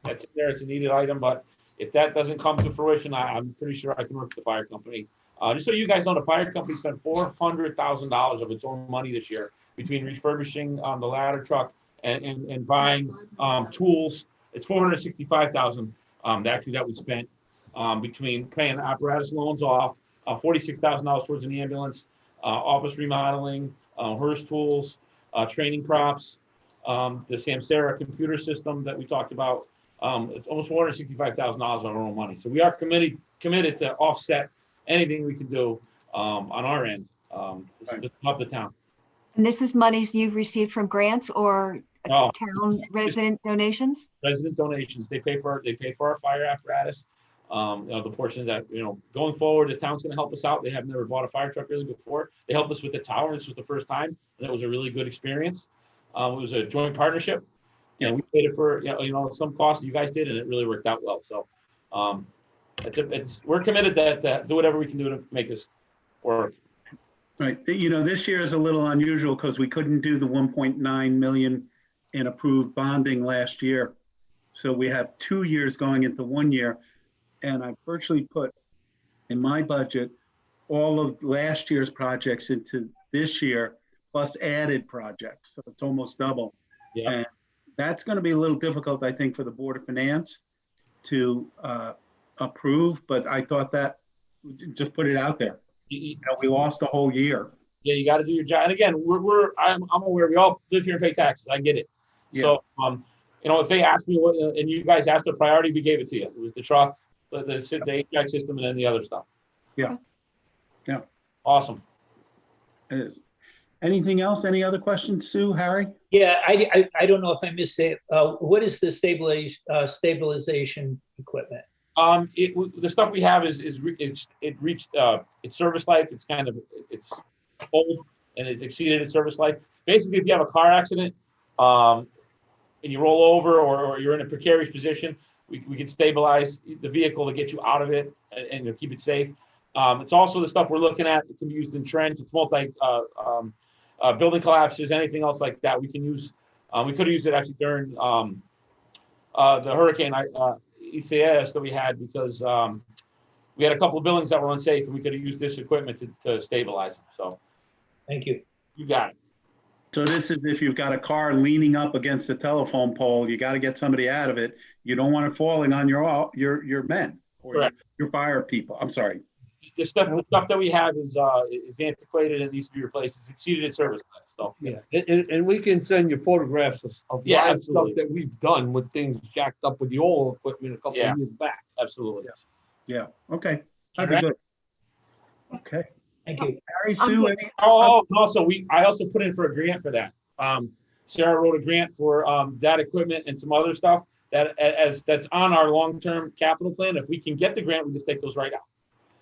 Speaker 5: That's in there. It's a needed item, but if that doesn't come to fruition, I'm pretty sure I can work with the fire company. Just so you guys know, the fire company spent $400,000 of its own money this year between refurbishing the ladder truck and buying tools. It's $465,000 actually that we spent between paying apparatus loans off, $46,000 towards an ambulance, office remodeling, HERS tools, training props, the Samsara computer system that we talked about. It's almost $465,000 of our own money. So we are committed to offset anything we can do on our end to help the town.
Speaker 2: And this is monies you've received from grants or
Speaker 5: No.
Speaker 2: town resident donations?
Speaker 5: Resident donations, they pay for our fire apparatus. The portion that, going forward, the town's gonna help us out. They have never bought a fire truck really before. They helped us with the tower. This was the first time, and it was a really good experience. It was a joint partnership. And we paid it for, some cost you guys did, and it really worked out well. So, we're committed to do whatever we can do to make this work.
Speaker 1: Right. This year is a little unusual because we couldn't do the 1.9 million in approved bonding last year. So we have 2 years going into 1 year. And I virtually put in my budget all of last year's projects into this year, plus added projects. So it's almost double.
Speaker 5: Yeah.
Speaker 1: And that's going to be a little difficult, I think, for the Board of Finance to approve. But I thought that just put it out there. We lost a whole year.
Speaker 5: Yeah, you got to do your job. And again, I'm aware we all live here and pay taxes. I get it.
Speaker 1: Yeah.
Speaker 5: So, if they asked me what, and you guys asked the priority, we gave it to you. It was the truck, the HVAC system, and then the other stuff.
Speaker 1: Yeah. Yeah.
Speaker 5: Awesome.
Speaker 1: It is. Anything else? Any other questions, Sue, Harry?
Speaker 3: Yeah, I don't know if I missed it. What is the stabilization equipment?
Speaker 5: The stuff we have it reached its service life. It's it's old and it's exceeded its service life. Basically, if you have a car accident and you roll over or you're in a precarious position, we can stabilize the vehicle to get you out of it and keep it safe. It's also the stuff we're looking at. It can be used in trench. It's multi building collapses, anything else like that. We can use. We could have used it actually during the hurricane ECS that we had because we had a couple of buildings that were unsafe and we could have used this equipment to stabilize them. So,
Speaker 3: thank you.
Speaker 5: You got it.
Speaker 1: So this is if you've got a car leaning up against a telephone pole, you got to get somebody out of it. You don't want it falling on your men or your fire people. I'm sorry.
Speaker 5: The stuff that we have is antiquated and needs to be replaced. It's exceeded its service life. So
Speaker 4: Yeah, and we can send you photographs of live stuff that we've done with things jacked up with the old equipment a couple of years back.
Speaker 5: Absolutely.
Speaker 1: Yeah. Okay. That'd be good. Okay.
Speaker 3: Thank you.
Speaker 1: Harry, Sue.
Speaker 5: Also, I also put in for a grant for that. Sarah wrote a grant for that equipment and some other stuff that's on our long-term capital plan. If we can get the grant, we just take those right out.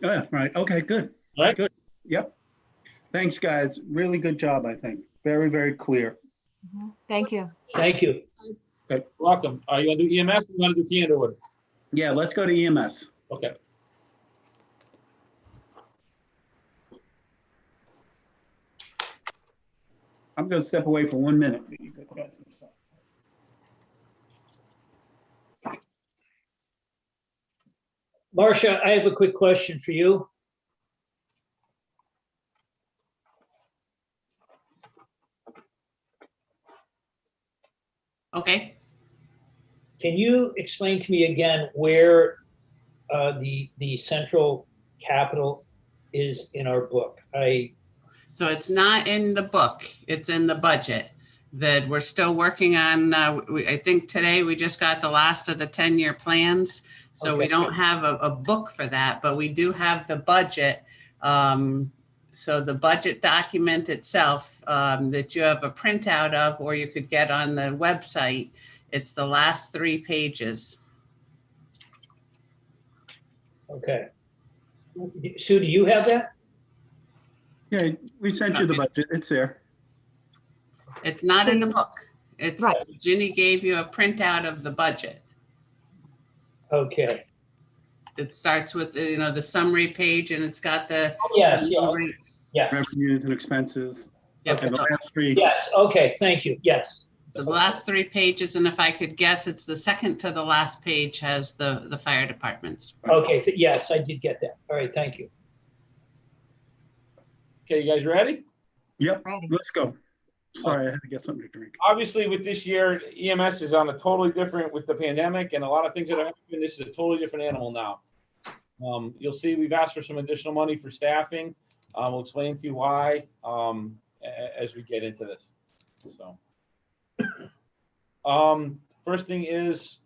Speaker 1: Oh, yeah, right. Okay, good.
Speaker 5: All right.
Speaker 1: Good. Yep. Thanks, guys. Really good job, I think. Very, very clear.
Speaker 2: Thank you.
Speaker 3: Thank you.
Speaker 1: Okay.
Speaker 5: Welcome. You want to do EMS or you want to do key and order?
Speaker 1: Yeah, let's go to EMS.
Speaker 5: Okay.
Speaker 1: I'm going to step away for 1 minute.
Speaker 3: Marcia, I have a quick question for you.
Speaker 6: Okay.
Speaker 3: Can you explain to me again where the central capital is in our book?
Speaker 6: So it's not in the book, it's in the budget that we're still working on. I think today we just got the last of the 10-year plans. So we don't have a book for that, but we do have the budget. So the budget document itself that you have a printout of, or you could get on the website, it's the last 3 pages.
Speaker 3: Okay. Sue, do you have that?
Speaker 1: Yeah, we sent you the budget. It's there.
Speaker 6: It's not in the book. It's
Speaker 2: Right.
Speaker 6: Ginny gave you a printout of the budget.
Speaker 3: Okay.
Speaker 6: It starts with the summary page, and it's got the
Speaker 3: Yes, yeah.
Speaker 1: Revenues and expenses.
Speaker 6: Yep.
Speaker 1: And the last 3.
Speaker 3: Yes, okay, thank you, yes.
Speaker 6: So the last 3 pages, and if I could guess, it's the second to the last page has the fire departments.
Speaker 3: Okay, yes, I did get that. All right, thank you.
Speaker 5: Okay, you guys ready?
Speaker 1: Yep.
Speaker 2: Ready.
Speaker 1: Let's go. Sorry, I had to get something to drink.
Speaker 5: Obviously, with this year, EMS is on a totally different with the pandemic and a lot of things that are happening. This is a totally different animal now. You'll see we've asked for some additional money for staffing. We'll explain to you why as we get into this. So, first thing is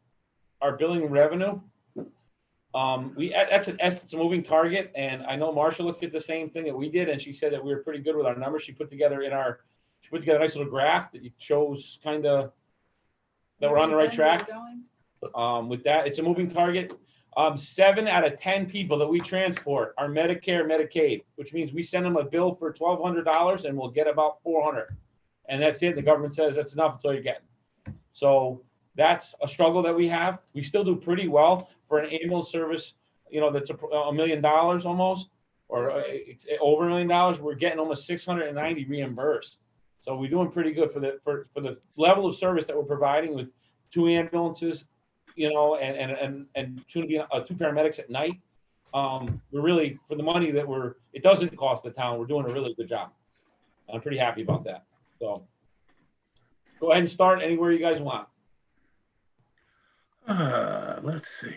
Speaker 5: our billing revenue. It's a moving target, and I know Marcia looked at the same thing that we did, and she said that we were pretty good with our numbers she put together in our put together a nice little graph that shows kind of that we're on the right track. With that, it's a moving target. 7 out of 10 people that we transport are Medicare, Medicaid, which means we send them a bill for $1,200 and we'll get about $400. And that's it. The government says that's enough. That's all you're getting. So that's a struggle that we have. We still do pretty well for an ambulance service, you know, that's $1 million almost, or over $1 million. We're getting almost 690 reimbursed. So we're doing pretty good for the level of service that we're providing with 2 ambulances, you know, and soon to be 2 paramedics at night. We're really, for the money that it doesn't cost the town, we're doing a really good job. I'm pretty happy about that. So go ahead and start anywhere you guys want.
Speaker 1: Let's see.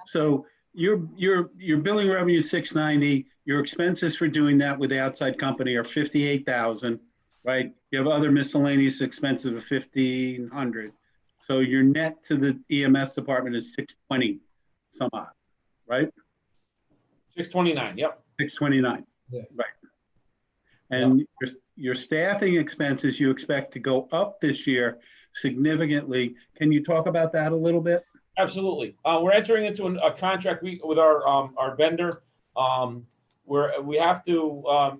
Speaker 1: So your billing revenue is 690. Your expenses for doing that with the outside company are 58,000, right? You have other miscellaneous expenses of 1,500. So your net to the EMS department is 620 some odd, right?
Speaker 5: 629. Yep.
Speaker 1: 629.
Speaker 4: Yeah.
Speaker 1: Right. And your staffing expenses you expect to go up this year significantly. Can you talk about that a little bit?
Speaker 5: Absolutely. We're entering into a contract with our vendor, where we have to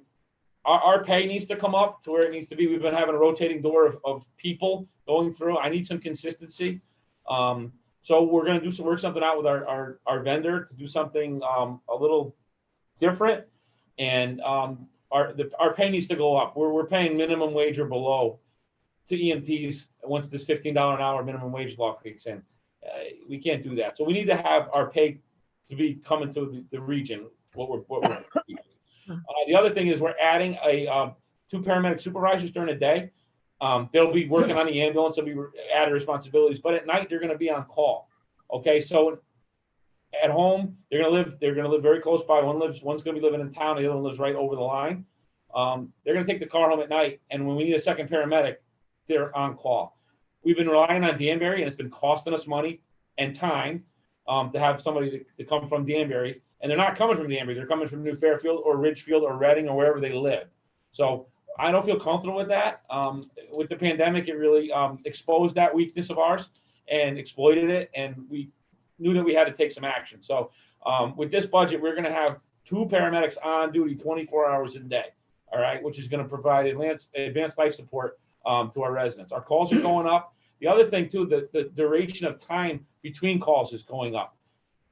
Speaker 5: our pay needs to come up to where it needs to be. We've been having a rotating door of people going through. I need some consistency. So we're going to work something out with our vendor to do something a little different, and our pay needs to go up. We're paying minimum wage or below to EMTs once this $15 an hour minimum wage law kicks in. We can't do that. So we need to have our pay to be coming to the region. The other thing is we're adding 2 paramedic supervisors during the day. They'll be working on the ambulance. They'll be added responsibilities, but at night they're going to be on call. Okay, so at home they're going to live very close by. One's going to be living in town. The other one lives right over the line. They're going to take the car home at night, and when we need a second paramedic, they're on call. We've been relying on Danbury, and it's been costing us money and time to have somebody to come from Danbury. And they're not coming from Danbury. They're coming from New Fairfield or Ridgefield or Reading or wherever they live. So I don't feel comfortable with that. With the pandemic, it really exposed that weakness of ours and exploited it. And we knew that we had to take some action. So with this budget, we're going to have 2 paramedics on duty 24 hours a day. All right, which is going to provide advanced life support to our residents. Our calls are going up. The other thing too, the duration of time between calls is going up.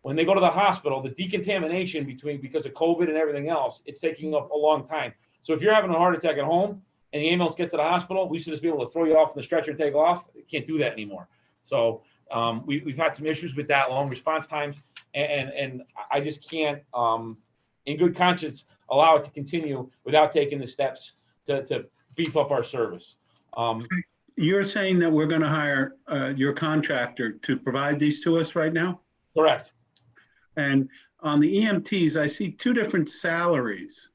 Speaker 5: When they go to the hospital, the decontamination because of COVID and everything else, it's taking up a long time. So if you're having a heart attack at home and the ambulance gets to the hospital, we should just be able to throw you off in the stretcher and take off. You can't do that anymore. So we've had some issues with that, long response times, and I just can't, in good conscience, allow it to continue without taking the steps to beef up our service.
Speaker 1: You're saying that we're going to hire your contractor to provide these to us right now?
Speaker 5: Correct.
Speaker 1: And on the EMTs, I see 2 different salaries.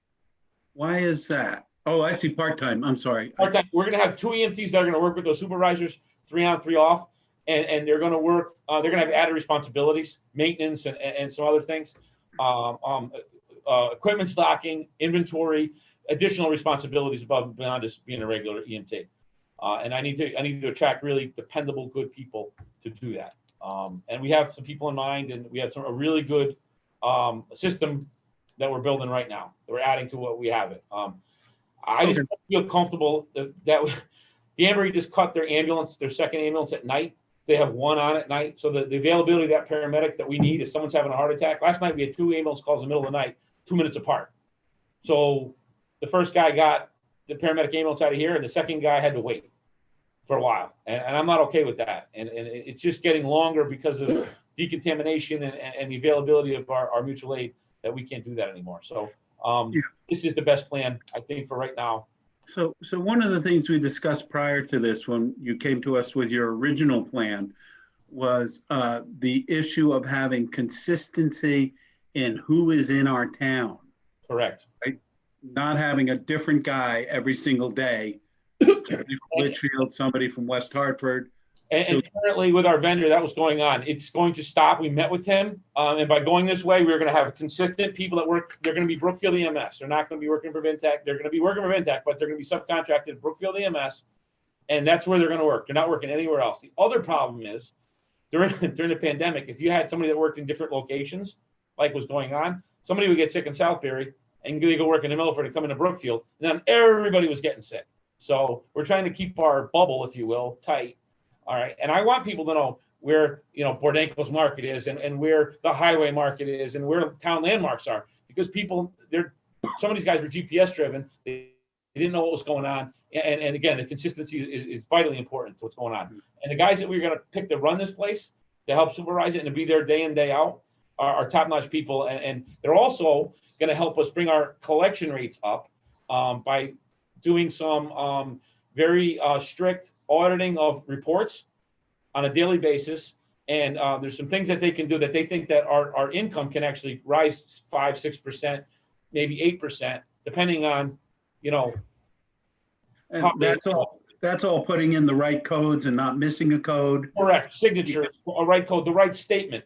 Speaker 1: Why is that? Oh, I see part-time. I'm sorry.
Speaker 5: Part-time. We're going to have 2 EMTs that are going to work with those supervisors, 3 on, 3 off, and they're going to work. They're going to have added responsibilities, maintenance, and some other things, equipment stocking, inventory, additional responsibilities above and beyond just being a regular EMT. And I need to attract really dependable, good people to do that. And we have some people in mind, and we have a really good system that we're building right now. That we're adding to what we have it. I just don't feel comfortable that Danbury just cut their second ambulance at night. They have 1 on at night. So the availability of that paramedic that we need if someone's having a heart attack. Last night we had 2 ambulance calls in the middle of the night, 2 minutes apart. So the first guy got the paramedic ambulance out of here, and the second guy had to wait for a while. And I'm not okay with that. And it's just getting longer because of decontamination and the availability of our mutual aid that we can't do that anymore. So this is the best plan, I think, for right now.
Speaker 1: So one of the things we discussed prior to this, when you came to us with your original plan, was the issue of having consistency in who is in our town.
Speaker 5: Correct.
Speaker 1: Right? Not having a different guy every single day. Somebody from Litchfield, somebody from West Hartford,
Speaker 5: And currently with our vendor, that was going on. It's going to stop. We met with him. And by going this way, we're going to have consistent people that work. They're going to be Brookfield EMS. They're not going to be working for Vintech. They're going to be working for Vintech, but they're going to be subcontracted to Brookfield EMS. And that's where they're going to work. They're not working anywhere else. The other problem is during the pandemic, if you had somebody that worked in different locations, like was going on, somebody would get sick in Southbury and they go work in the Milford and come into Brookfield. And then everybody was getting sick. So we're trying to keep our bubble, if you will, tight. All right. And I want people to know where, Bordenko's market is and where the highway market is and where town landmarks are, because some of these guys were GPS driven. They didn't know what was going on. And again, the consistency is vitally important to what's going on. And the guys that we're going to pick to run this place, to help supervise it and to be there day in, day out are top-notch people. And they're also going to help us bring our collection rates up by doing some very strict auditing of reports on a daily basis. And there's some things that they can do that they think that our income can actually rise 5-6%, maybe 8%, depending on,
Speaker 1: And that's all putting in the right codes and not missing a code.
Speaker 5: Correct. Signature, a right code, the right statement.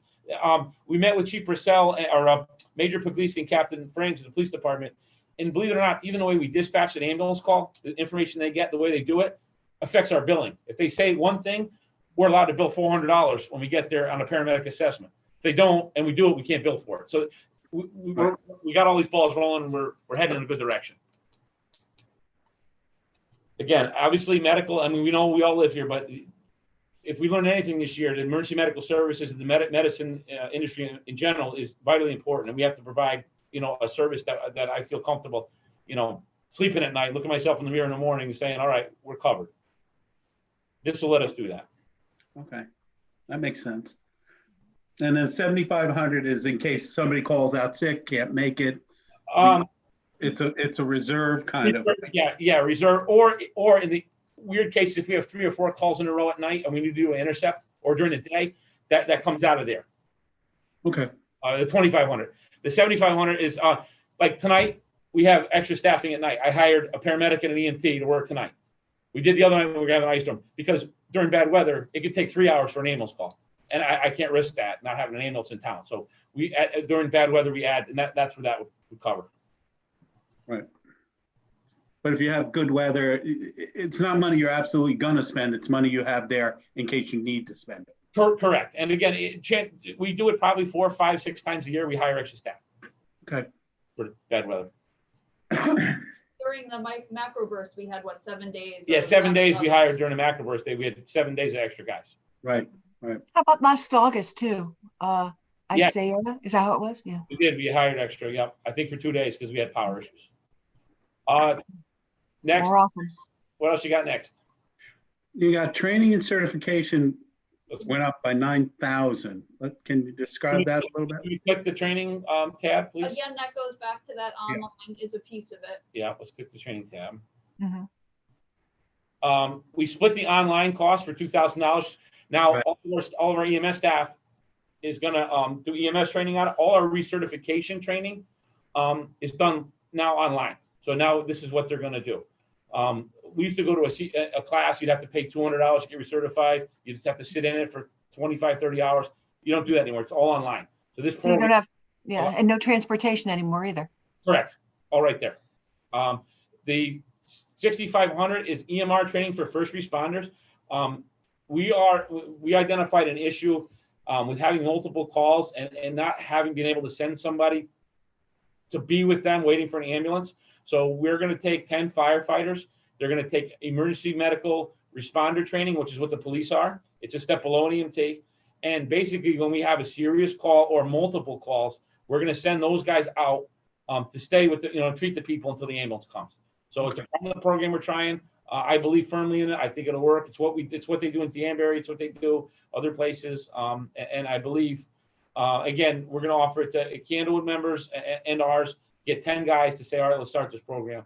Speaker 5: We met with Chief Purcell or Major Puglisi and Captain Franks of the police department. And believe it or not, even the way we dispatch an ambulance call, the information they get, the way they do it, affects our billing. If they say one thing, we're allowed to bill $400 when we get there on a paramedic assessment. If they don't, and we do it, we can't bill for it. So we got all these balls rolling, and we're heading in a good direction. Again, obviously medical, we know we all live here, but if we learn anything this year, the emergency medical services and the medicine industry in general is vitally important. And we have to provide, a service that I feel comfortable, sleeping at night, looking at myself in the mirror in the morning and saying, all right, we're covered. This will let us do that.
Speaker 1: Okay, that makes sense. And then 7,500 is in case somebody calls out sick, can't make it. It's a reserve kind of.
Speaker 5: Yeah, reserve. Or in the weird case, if we have 3 or 4 calls in a row at night and we need to do an intercept, or during the day, that comes out of there.
Speaker 1: Okay.
Speaker 5: The 2,500. The 7,500 is like tonight. We have extra staffing at night. I hired a paramedic and an EMT to work tonight. We did the other night when we were having an ice storm, because during bad weather it could take 3 hours for an ambulance call, and I can't risk that, not having an ambulance in town. So we during bad weather we add, and that's what that would cover.
Speaker 1: Right. But if you have good weather, it's not money you're absolutely gonna spend. It's money you have there in case you need to spend it.
Speaker 5: Correct. And again, we do it probably 4, 5, 6 times a year. We hire extra staff.
Speaker 1: Okay.
Speaker 5: For bad weather.
Speaker 7: During the macro burst, we had 7 days?
Speaker 5: Yeah, 7 days we hired during the macro burst day. We had 7 days of extra guys.
Speaker 1: Right.
Speaker 2: How about last August too? Isaiah, is that how it was? Yeah.
Speaker 5: We did. We hired extra. Yep. I think for 2 days because we had power issues. Next.
Speaker 2: More often.
Speaker 5: What else you got next?
Speaker 1: You got training and certification went up by 9,000. Can you describe that a little bit?
Speaker 5: Can you click the training tab, please?
Speaker 7: Again, that goes back to that online is a piece of it.
Speaker 5: Yeah, let's click the training tab.
Speaker 2: Mm-hmm.
Speaker 5: We split the online cost for $2,000. Now,
Speaker 1: right.
Speaker 5: all of our EMS staff is going to do EMS training on it. All our recertification training is done now online. So now this is what they're going to do. We used to go to a class. You'd have to pay $200 to get recertified. You just have to sit in it for 25, 30 hours. You don't do that anymore. It's all online. So this
Speaker 2: So you don't have, and no transportation anymore either.
Speaker 5: Correct. All right there. The 6,500 is EMR training for first responders. We identified an issue with having multiple calls and not having been able to send somebody to be with them waiting for an ambulance. So we're going to take 10 firefighters. They're going to take emergency medical responder training, which is what the police are. It's a step below an EMT. And basically, when we have a serious call or multiple calls, we're going to send those guys out to stay with treat the people until the ambulance comes. So it's a part of the program we're trying. I believe firmly in it. I think it'll work. It's what they do in Danbury. It's what they do other places. And I believe, again, we're going to offer it to Candlewood members and ours. Get 10 guys to say, all right, let's start this program.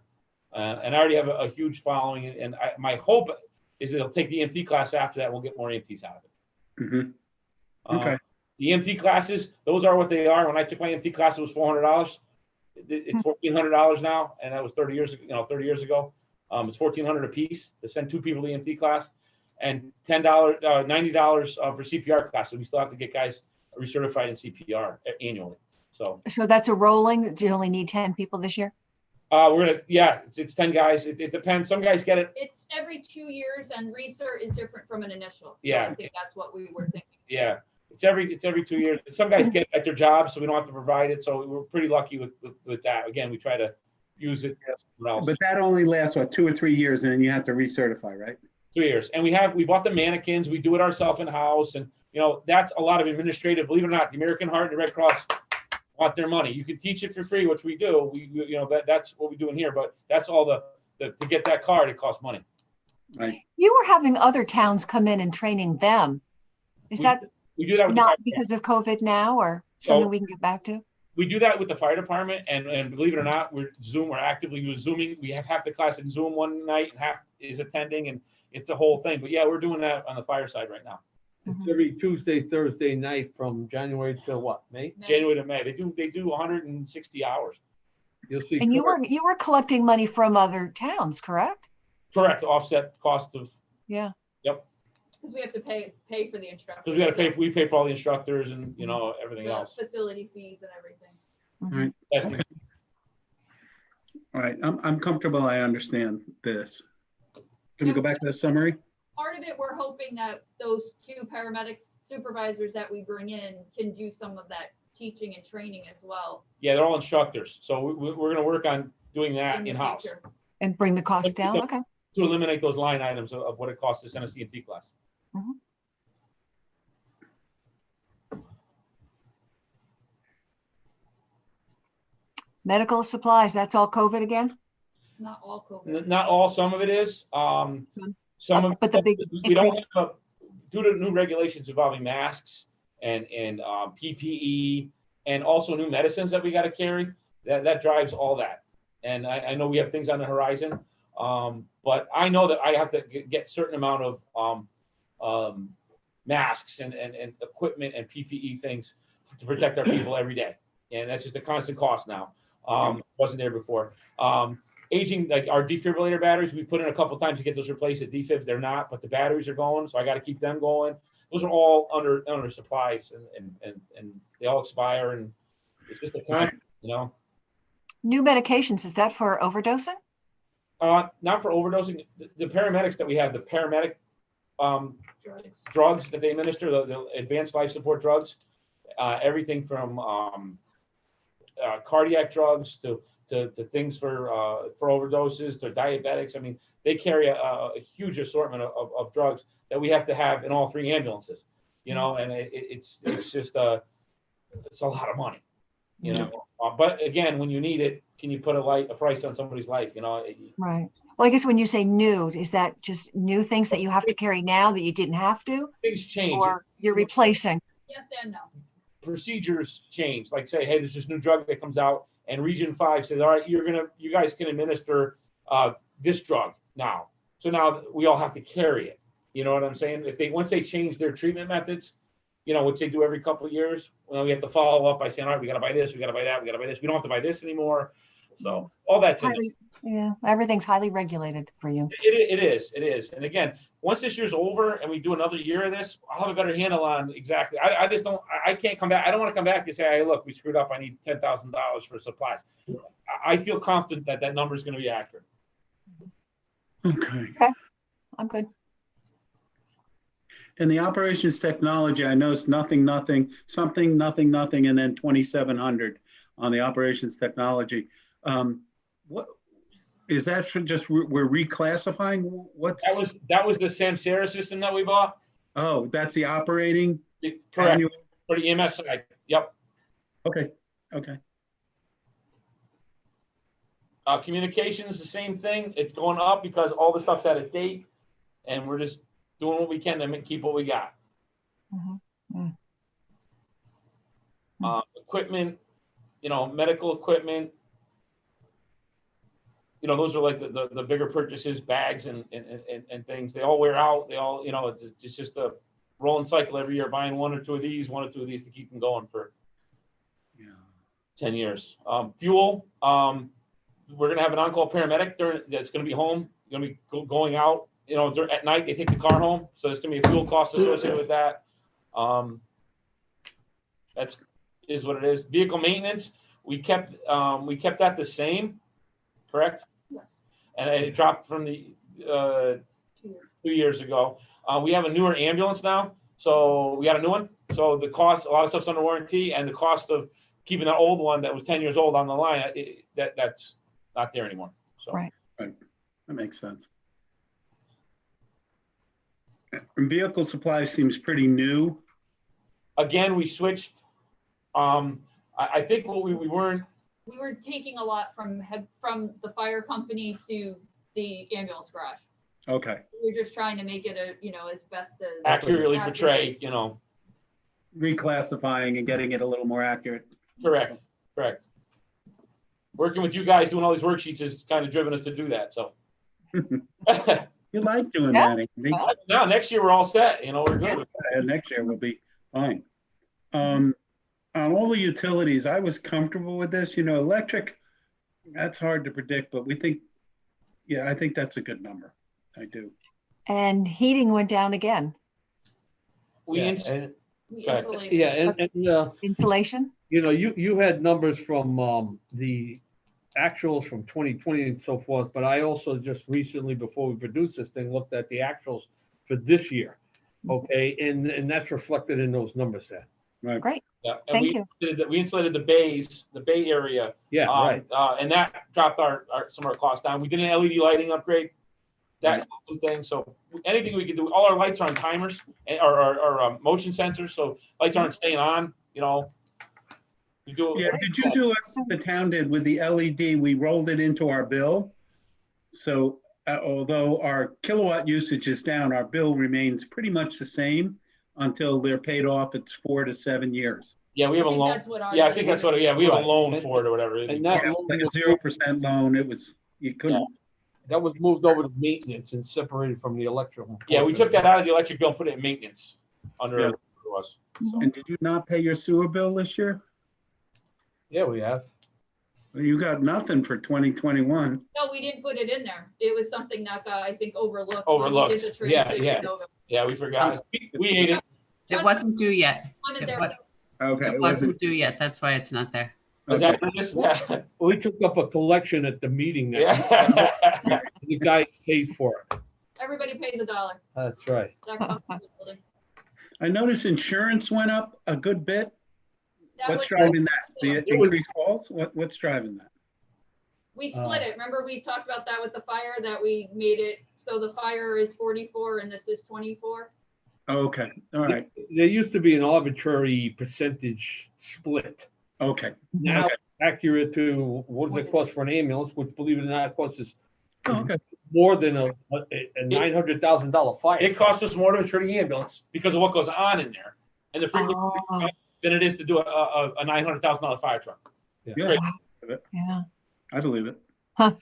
Speaker 5: And I already have a huge following. And my hope is that it'll take the EMT class after that. We'll get more EMTs out of it.
Speaker 1: Mm-hmm. Okay.
Speaker 5: The EMT classes, those are what they are. When I took my EMT class, it was $400. It's $1,400 now, and that was 30 years ago. It's $1,400 a piece to send 2 people to the EMT class. and $90 for CPR classes. We still have to get guys recertified in CPR annually. So
Speaker 2: that's a rolling, do you only need 10 people this year?
Speaker 5: it's 10 guys. It depends. Some guys get it.
Speaker 7: It's every 2 years, and research is different from an initial. So
Speaker 5: Yeah.
Speaker 7: I think that's what we were thinking.
Speaker 5: Yeah. It's every 2 years. Some guys get it at their job, so we don't have to provide it. So we're pretty lucky with that. Again, we try to use it somewhere else.
Speaker 1: But that only lasts, what, 2 or 3 years, and then you have to recertify, right?
Speaker 5: 2 years. And we bought the mannequins. We do it ourselves in house. And, that's a lot of administrative. Believe it or not, the American Heart and the Red Cross want their money. You can teach it for free, which we do. That's what we do in here. But that's all to get that card, it costs money.
Speaker 1: Right.
Speaker 2: You were having other towns come in and training them. Is that
Speaker 5: We do that with
Speaker 2: not because of COVID now, or something we can get back to?
Speaker 5: We do that with the fire department, and believe it or not, we're actively Zooming. We have half the class in Zoom one night and half is attending, and it's a whole thing. But yeah, we're doing that on the fire side right now.
Speaker 4: It's every Tuesday, Thursday night from January to what, May?
Speaker 5: January to May. They do 160 hours.
Speaker 4: You'll see.
Speaker 2: And you were collecting money from other towns, correct?
Speaker 5: Correct. To offset cost of.
Speaker 2: Yeah.
Speaker 5: Yep.
Speaker 7: Because we have to pay for the instructors.
Speaker 5: Because we got to pay. We pay for all the instructors and everything
Speaker 7: the
Speaker 5: else.
Speaker 7: facility fees and everything.
Speaker 1: Right.
Speaker 5: Testing.
Speaker 1: All right, I'm comfortable. I understand this. Can we go back to the summary?
Speaker 7: Part of it, we're hoping that those 2 paramedics supervisors that we bring in can do some of that teaching and training as well.
Speaker 5: Yeah, they're all instructors, so we're going to work on doing that
Speaker 7: in the
Speaker 5: in-house
Speaker 7: future.
Speaker 2: And bring the cost down, okay.
Speaker 5: to eliminate those line items of what it costs to send a CMT class.
Speaker 2: Medical supplies, that's all COVID again?
Speaker 7: Not all COVID.
Speaker 5: Not all. Some of it is. Some of
Speaker 2: But the big
Speaker 5: we don't
Speaker 2: increase.
Speaker 5: have due to new regulations involving masks and PPE and also new medicines that we got to carry. That drives all that. And I know we have things on the horizon, but I know that I have to get certain amount of masks and equipment and PPE things to protect our people every day. And that's just a constant cost now. Wasn't there before. Aging, like our defibrillator batteries, we put in a couple times to get those replaced. At defibs, they're not, but the batteries are going, so I got to keep them going. Those are all under supplies, and they all expire, and it's just a constant,
Speaker 2: New medications, is that for overdosing?
Speaker 5: Not for overdosing. The paramedics that we have, the paramedic drugs that they administer, the advanced life support drugs, everything from cardiac drugs to things for overdoses to diabetics. I mean, they carry a huge assortment of drugs that we have to have in all 3 ambulances, and it's just it's a lot of money, but again, when you need it, can you put a price on somebody's life,
Speaker 2: Right. Well, I guess when you say new, is that just new things that you have to carry now that you didn't have to?
Speaker 5: Things change.
Speaker 2: Or you're replacing?
Speaker 7: Yes and no.
Speaker 5: Procedures change. Like say, hey, there's this new drug that comes out, and Region 5 says, all right, you guys can administer this drug now. So now we all have to carry it. You know what I'm saying? Once they change their treatment methods, which they do every couple of years, well, we have to follow up by saying, all right, we got to buy this, we got to buy that, we got to buy this. We don't have to buy this anymore. So all that's in it.
Speaker 2: Yeah, everything's highly regulated for you.
Speaker 5: It is. And again, once this year's over and we do another year of this, I'll have a better handle on exactly. I can't come back. I don't want to come back and say, hey, look, we screwed up. I need $10,000 for supplies. I feel confident that number is going to be accurate.
Speaker 1: Okay.
Speaker 2: I'm good.
Speaker 1: And the operations technology, I noticed nothing, something, nothing, and then 2,700 on the operations technology. What is that for? Just we're reclassifying? What's
Speaker 5: that was the Samsara system that we bought?
Speaker 1: Oh, that's the operating?
Speaker 5: Correct.
Speaker 1: Annual?
Speaker 5: For the EMS side. Yep.
Speaker 1: Okay.
Speaker 5: Communications, the same thing. It's going up because all the stuff's out of date, and we're just doing what we can to keep what we got. Equipment, medical equipment. Those are like the bigger purchases, bags and things. They all wear out. They all, it's just a rolling cycle every year, buying one or two of these to keep them going for 10 years. Fuel, we're going to have an on-call paramedic that's going to be home, going to be going out you know, at night they take the car home, so there's gonna be a fuel cost associated with that. That's is what it is. Vehicle maintenance, we kept that the same, correct?
Speaker 7: Yes.
Speaker 5: And it dropped from the 2 years ago. We have a newer ambulance now, so we got a new one. So the cost, a lot of stuff's under warranty, and the cost of keeping the old one that was 10 years old on the line, that's not there anymore. So.
Speaker 2: Right.
Speaker 1: Right. That makes sense. And vehicle supply seems pretty new.
Speaker 5: Again, we switched. I think what we weren't.
Speaker 7: We were taking a lot from the fire company to the ambulance garage.
Speaker 1: Okay.
Speaker 7: We're just trying to make it as best as
Speaker 5: Accurately portray, you know.
Speaker 1: Reclassifying and getting it a little more accurate.
Speaker 5: Correct. Working with you guys, doing all these worksheets has kind of driven us to do that, so.
Speaker 1: You like doing
Speaker 2: Yeah.
Speaker 1: that, Andy.
Speaker 5: Now, next year, we're all set, you know, we're good.
Speaker 1: And next year will be fine. On all the utilities, I was comfortable with this. You know, electric, that's hard to predict, but we think, yeah, I think that's a good number. I do.
Speaker 2: And heating went down again.
Speaker 5: We
Speaker 4: Yeah,
Speaker 5: ins-
Speaker 4: and,
Speaker 7: we
Speaker 5: Okay.
Speaker 7: insulated.
Speaker 4: yeah, and
Speaker 2: Insulation?
Speaker 4: you know, you had numbers from the actuals from 2020 and so forth, but I also just recently, before we produced this thing, looked at the actuals for this year. Okay, and that's reflected in those numbers there.
Speaker 2: Great.
Speaker 5: Yeah, and
Speaker 2: Thank you.
Speaker 5: we insulated the Bay Area,
Speaker 4: Yeah, right.
Speaker 5: and that dropped some of our costs down. We did an LED lighting upgrade, that thing. So anything we could do, all our lights are on timers or motion sensors, so lights aren't staying on. You know, we do.
Speaker 1: Yeah, did you do what the town did with the LED? We rolled it into our bill. So although our kilowatt usage is down, our bill remains pretty much the same until they're paid off. It's 4 to 7 years.
Speaker 5: Yeah, we have
Speaker 7: I
Speaker 5: a
Speaker 7: think
Speaker 5: loan.
Speaker 7: that's what ours
Speaker 5: Yeah, I
Speaker 7: is.
Speaker 5: think that's what. Yeah, we have a
Speaker 4: Right.
Speaker 5: loan for it or whatever.
Speaker 4: And
Speaker 1: Yeah,
Speaker 4: that,
Speaker 1: it was like a 0% loan. It was, you couldn't.
Speaker 4: that was moved over to maintenance and separated from the electrical.
Speaker 5: Yeah, we took that out of the electric bill and put it in maintenance under
Speaker 1: Yeah.
Speaker 5: it was. So.
Speaker 1: And did you not pay your sewer bill this year?
Speaker 4: Yeah, we have.
Speaker 1: Well, you got nothing for 2021.
Speaker 7: No, we didn't put it in there. It was something that got, I think, overlooked.
Speaker 5: Overlooked.
Speaker 7: When we did the
Speaker 5: Yeah,
Speaker 7: transition over.
Speaker 5: Yeah, we forgot. We ate it.
Speaker 6: It wasn't due yet.
Speaker 7: Wanted
Speaker 6: It
Speaker 7: their-
Speaker 6: wa-
Speaker 1: Okay.
Speaker 6: It wasn't due yet. That's why it's not there.
Speaker 5: Was
Speaker 1: Okay.
Speaker 5: that what it is? Yeah.
Speaker 4: We took up a collection at the meeting there.
Speaker 5: Yeah.
Speaker 4: The guy paid for it.
Speaker 7: Everybody pays $1.
Speaker 4: That's right.
Speaker 7: That comes from the building.
Speaker 1: I noticed insurance went up a good bit.
Speaker 7: That
Speaker 1: What's
Speaker 7: was-
Speaker 1: driving that? The
Speaker 4: It was-
Speaker 1: increased calls? What's driving that?
Speaker 7: We split it. Remember, we talked about that with the fire, that we made it, so the fire is 44 and this is 24.
Speaker 1: Okay, all right,
Speaker 4: There used to be an arbitrary percentage split.
Speaker 1: okay.
Speaker 4: Now,
Speaker 1: Okay.
Speaker 4: accurate to what does it cost for an ambulance, which, believe it or not, costs us
Speaker 1: Oh, okay.
Speaker 4: more than a $900,000 fire.
Speaker 5: It costs us more to insure the ambulance because of what goes on in there and the frequency
Speaker 2: Oh,
Speaker 5: than it is to do a $900,000 fire truck.
Speaker 1: Yeah,
Speaker 2: yeah.
Speaker 1: I believe it.
Speaker 2: Huh.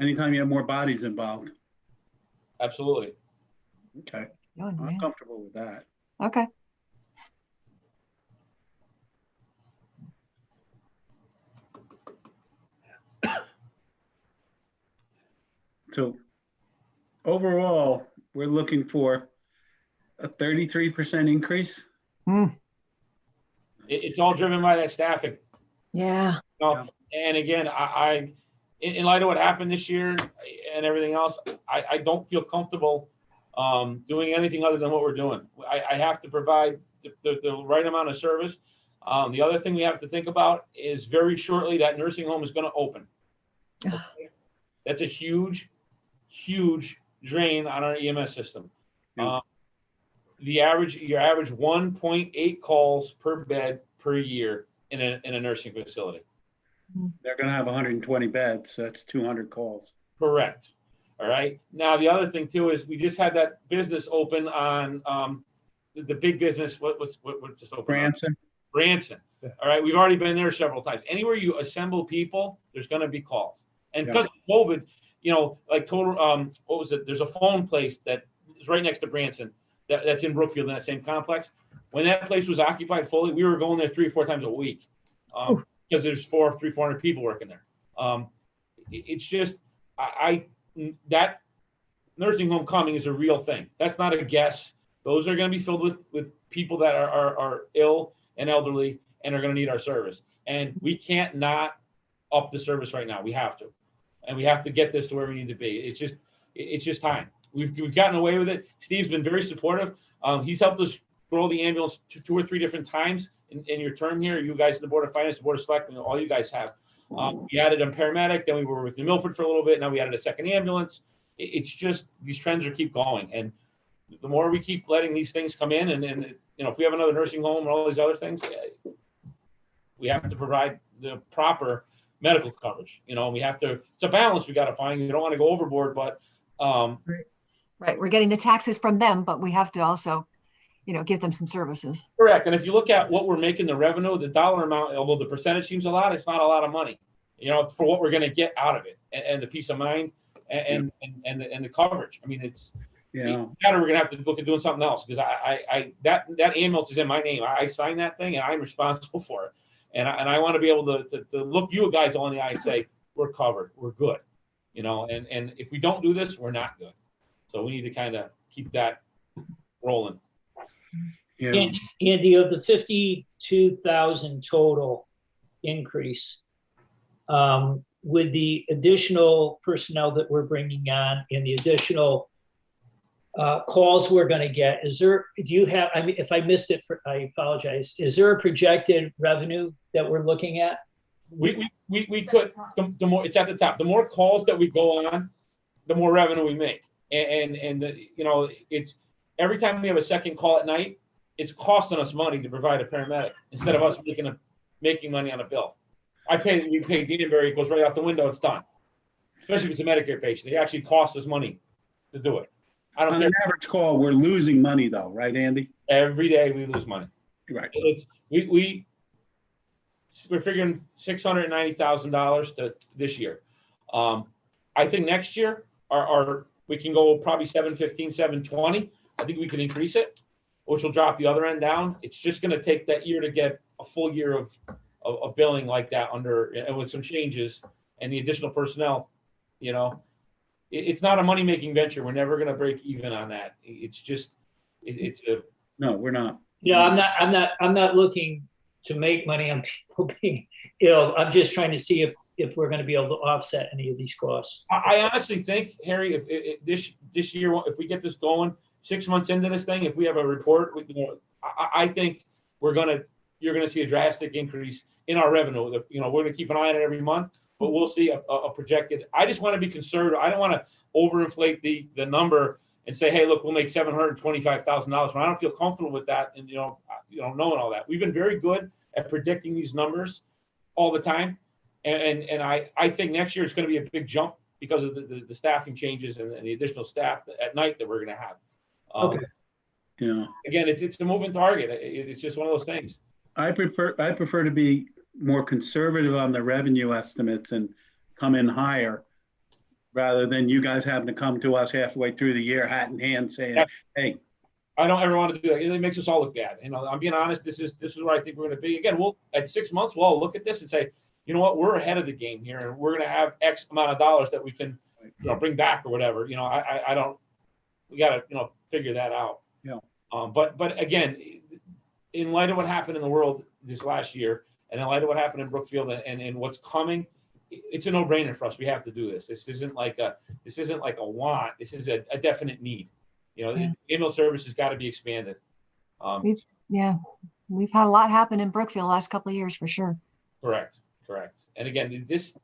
Speaker 1: Anytime you have more bodies involved.
Speaker 5: Absolutely.
Speaker 1: Okay,
Speaker 2: Oh,
Speaker 1: I'm
Speaker 2: man.
Speaker 1: comfortable with that.
Speaker 2: Okay.
Speaker 1: So overall, we're looking for a 33% increase.
Speaker 5: It's all driven by that staffing.
Speaker 2: Yeah.
Speaker 5: No, and again, in light of what happened this year and everything else, I don't feel comfortable doing anything other than what we're doing. I have to provide the right amount of service. The other thing we have to think about is very shortly that nursing home is going to open.
Speaker 2: Ugh.
Speaker 5: That's a huge drain on our EMS system.
Speaker 1: Yeah.
Speaker 5: Your average 1.8 calls per bed per year in a nursing facility.
Speaker 1: They're gonna have 120 beds, so that's 200 calls.
Speaker 5: Correct. All right. Now, the other thing too is we just had that business open on the big business. What just opened?
Speaker 1: Branson,
Speaker 5: Branson.
Speaker 4: Yeah.
Speaker 5: All right. We've already been there several times. Anywhere you assemble people, there's going to be calls. And
Speaker 1: Yeah.
Speaker 5: because of COVID, you know, like total, what was it? There's a phone place that is right next to Branson that's in Brookfield in that same complex. When that place was occupied fully, we were going there 3 or 4 times a week because there's 400 people working there. It's just, that nursing home coming is a real thing. That's not a guess. Those are going to be filled with people that are ill and elderly and are going to need our service. And we can't not up the service right now. We have to, and we have to get this to where we need to be. It's just time. We've gotten away with it. Steve's been very supportive. He's helped us grow the ambulance two or three different times in your term here. You guys, the Board of Finance, the Board of Selectmen, all you guys have. We added a paramedic, then we were with New Milford for a little bit. Now we added a second ambulance. It's just, these trends are keep going. And the more we keep letting these things come in, and if we have another nursing home and all these other things, we have to provide the proper medical coverage, and we have to, it's a balance we got to find. You don't want to go overboard, but.
Speaker 2: Right. We're getting the taxes from them, but we have to also, give them some services.
Speaker 5: Correct. And if you look at what we're making the revenue, the dollar amount, although the percentage seems a lot, it's not a lot of money, for what we're going to get out of it, and the peace of mind and the coverage. I mean, it's, we're going to have to look at doing something else, because that ambulance is in my name. I signed that thing and I'm responsible for it. And I want to be able to look you guys all in the eye and say, we're covered, we're good, and if we don't do this, we're not good. So we need to kind of keep that rolling.
Speaker 1: Yeah.
Speaker 3: Andy, of the 52,000 total increase, with the additional personnel that we're bringing on and the additional calls we're going to get, do you have, I mean, if I missed it, I apologize. Is there a projected revenue that we're looking at?
Speaker 5: We could, the more, it's at the top, the more calls that we go on, the more revenue we make. And it's every time we have a second call at night, it's costing us money to provide a paramedic instead of us making money on a bill. We pay Danbury, it goes right out the window, it's done. Especially if it's a Medicare patient, it actually costs us money to do it.
Speaker 1: On an average call, we're losing money though, right, Andy?
Speaker 5: Every day we lose money.
Speaker 1: Right.
Speaker 5: We're figuring $690,000 to this year. I think next year we can go probably 715, 720. I think we can increase it, which will drop the other end down. It's just going to take that year to get a full year of billing like that and with some changes and the additional personnel. It's not a money making venture. We're never going to break even on that. It's just
Speaker 1: no, we're not.
Speaker 3: I'm not looking to make money on people being ill. I'm just trying to see if we're going to be able to offset any of these costs.
Speaker 5: I honestly think, Harry, if this year, if we get this going 6 months into this thing, if we have a report, I think you're going to see a drastic increase in our revenue. We're going to keep an eye on it every month, but we'll see a projected. I just want to be conservative. I don't want to overinflate the number and say, hey, look, we'll make $725,000 when I don't feel comfortable with that. And, knowing all that, we've been very good at predicting these numbers all the time. And I think next year it's going to be a big jump because of the staffing changes and the additional staff at night that we're going to have.
Speaker 3: Okay.
Speaker 5: Again, it's a moving target. It's just one of those things.
Speaker 1: I prefer to be more conservative on the revenue estimates and come in higher rather than you guys having to come to us halfway through the year, hat in hand, saying, hey.
Speaker 5: I don't ever want to do that. It makes us all look bad. I'm being honest. This is where I think we're going to be. Again, at 6 months, we'll all look at this and say, you know what, we're ahead of the game here, and we're going to have X amount of dollars that we can, bring back or whatever. We got to, figure that out.
Speaker 1: Yeah.
Speaker 5: But again, in light of what happened in the world this last year, and in light of what happened in Brookfield and what's coming, it's a no-brainer for us. We have to do this. This isn't like a want. This is a definite need. The ambulance service has got to be expanded.
Speaker 2: We've had a lot happen in Brookfield the last couple of years for sure.
Speaker 5: Correct. And again, this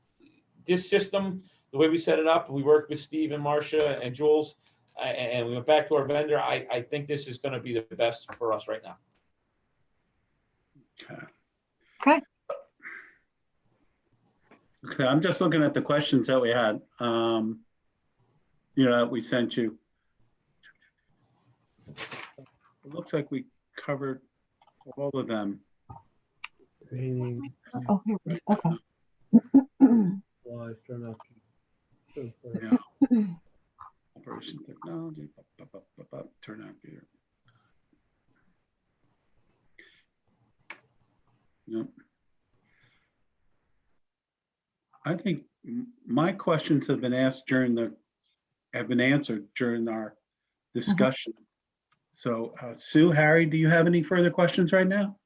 Speaker 5: system, the way we set it up, we worked with Steve and Marcia and Jules, and we went back to our vendor. I think this is going to be the best for us right now.
Speaker 2: Okay.
Speaker 1: Okay, I'm just looking at the questions that we had, that we sent you. It looks like we covered all of them.
Speaker 2: Oh, here it is. Okay.
Speaker 1: Yeah. Operation technology, turnout gear. Yep. I think my questions have been asked during the have been answered during our discussion. So Sue, Harry, do you have any further questions right now?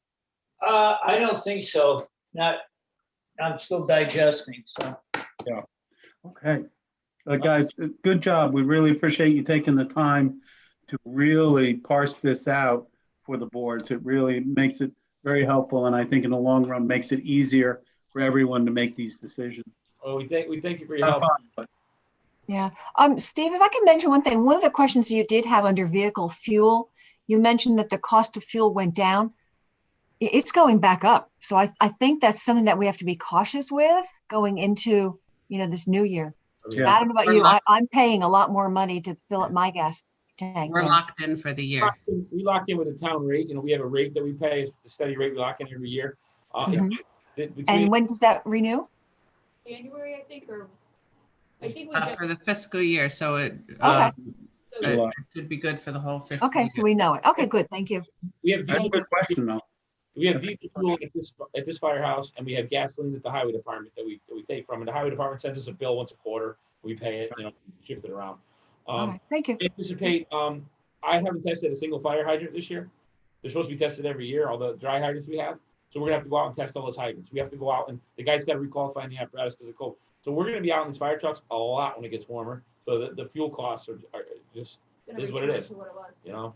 Speaker 3: I don't think so. I'm still digesting, so.
Speaker 1: Okay. Guys, good job. We really appreciate you taking the time to really parse this out for the boards. It really makes it very helpful, and I think in the long run makes it easier for everyone to make these decisions.
Speaker 5: Well, we thank you for your help.
Speaker 2: Yeah. Steve, if I can mention one thing, one of the questions you did have under vehicle fuel, you mentioned that the cost of fuel went down. It's going back up. So I think that's something that we have to be cautious with going into, this new year.
Speaker 1: Yeah.
Speaker 2: I don't know about you. I'm paying a lot more money to fill up my gas tank.
Speaker 6: We're
Speaker 2: now.
Speaker 6: locked in for the year.
Speaker 5: We locked in with a town rate. We have a rate that we pay, it's a steady rate we lock in every year.
Speaker 2: And when does that renew?
Speaker 7: January, I think, or I think we
Speaker 6: For the fiscal year, so it
Speaker 2: Okay.
Speaker 7: so
Speaker 6: it should be good for the whole fiscal
Speaker 2: Okay,
Speaker 6: year.
Speaker 2: so we know it. Okay, good. Thank you.
Speaker 5: We have
Speaker 1: That's a good question, though.
Speaker 5: We have diesel fuel at this firehouse, and we have gasoline at the highway department that we take from. And the highway department sends us a bill once a quarter. We pay it, shift it around.
Speaker 2: All right, thank you.
Speaker 5: Anticipate. I haven't tested a single fire hydrant this year. They're supposed to be tested every year, all the dry hydrants we have. So we're gonna have to go out and test all those hydrants. We have to go out, and the guys got to requalify the apparatus because of cold. So we're gonna be out in these fire trucks a lot when it gets warmer. So the fuel costs are just
Speaker 7: gonna
Speaker 5: is what it
Speaker 7: return
Speaker 5: is.
Speaker 7: to what it was.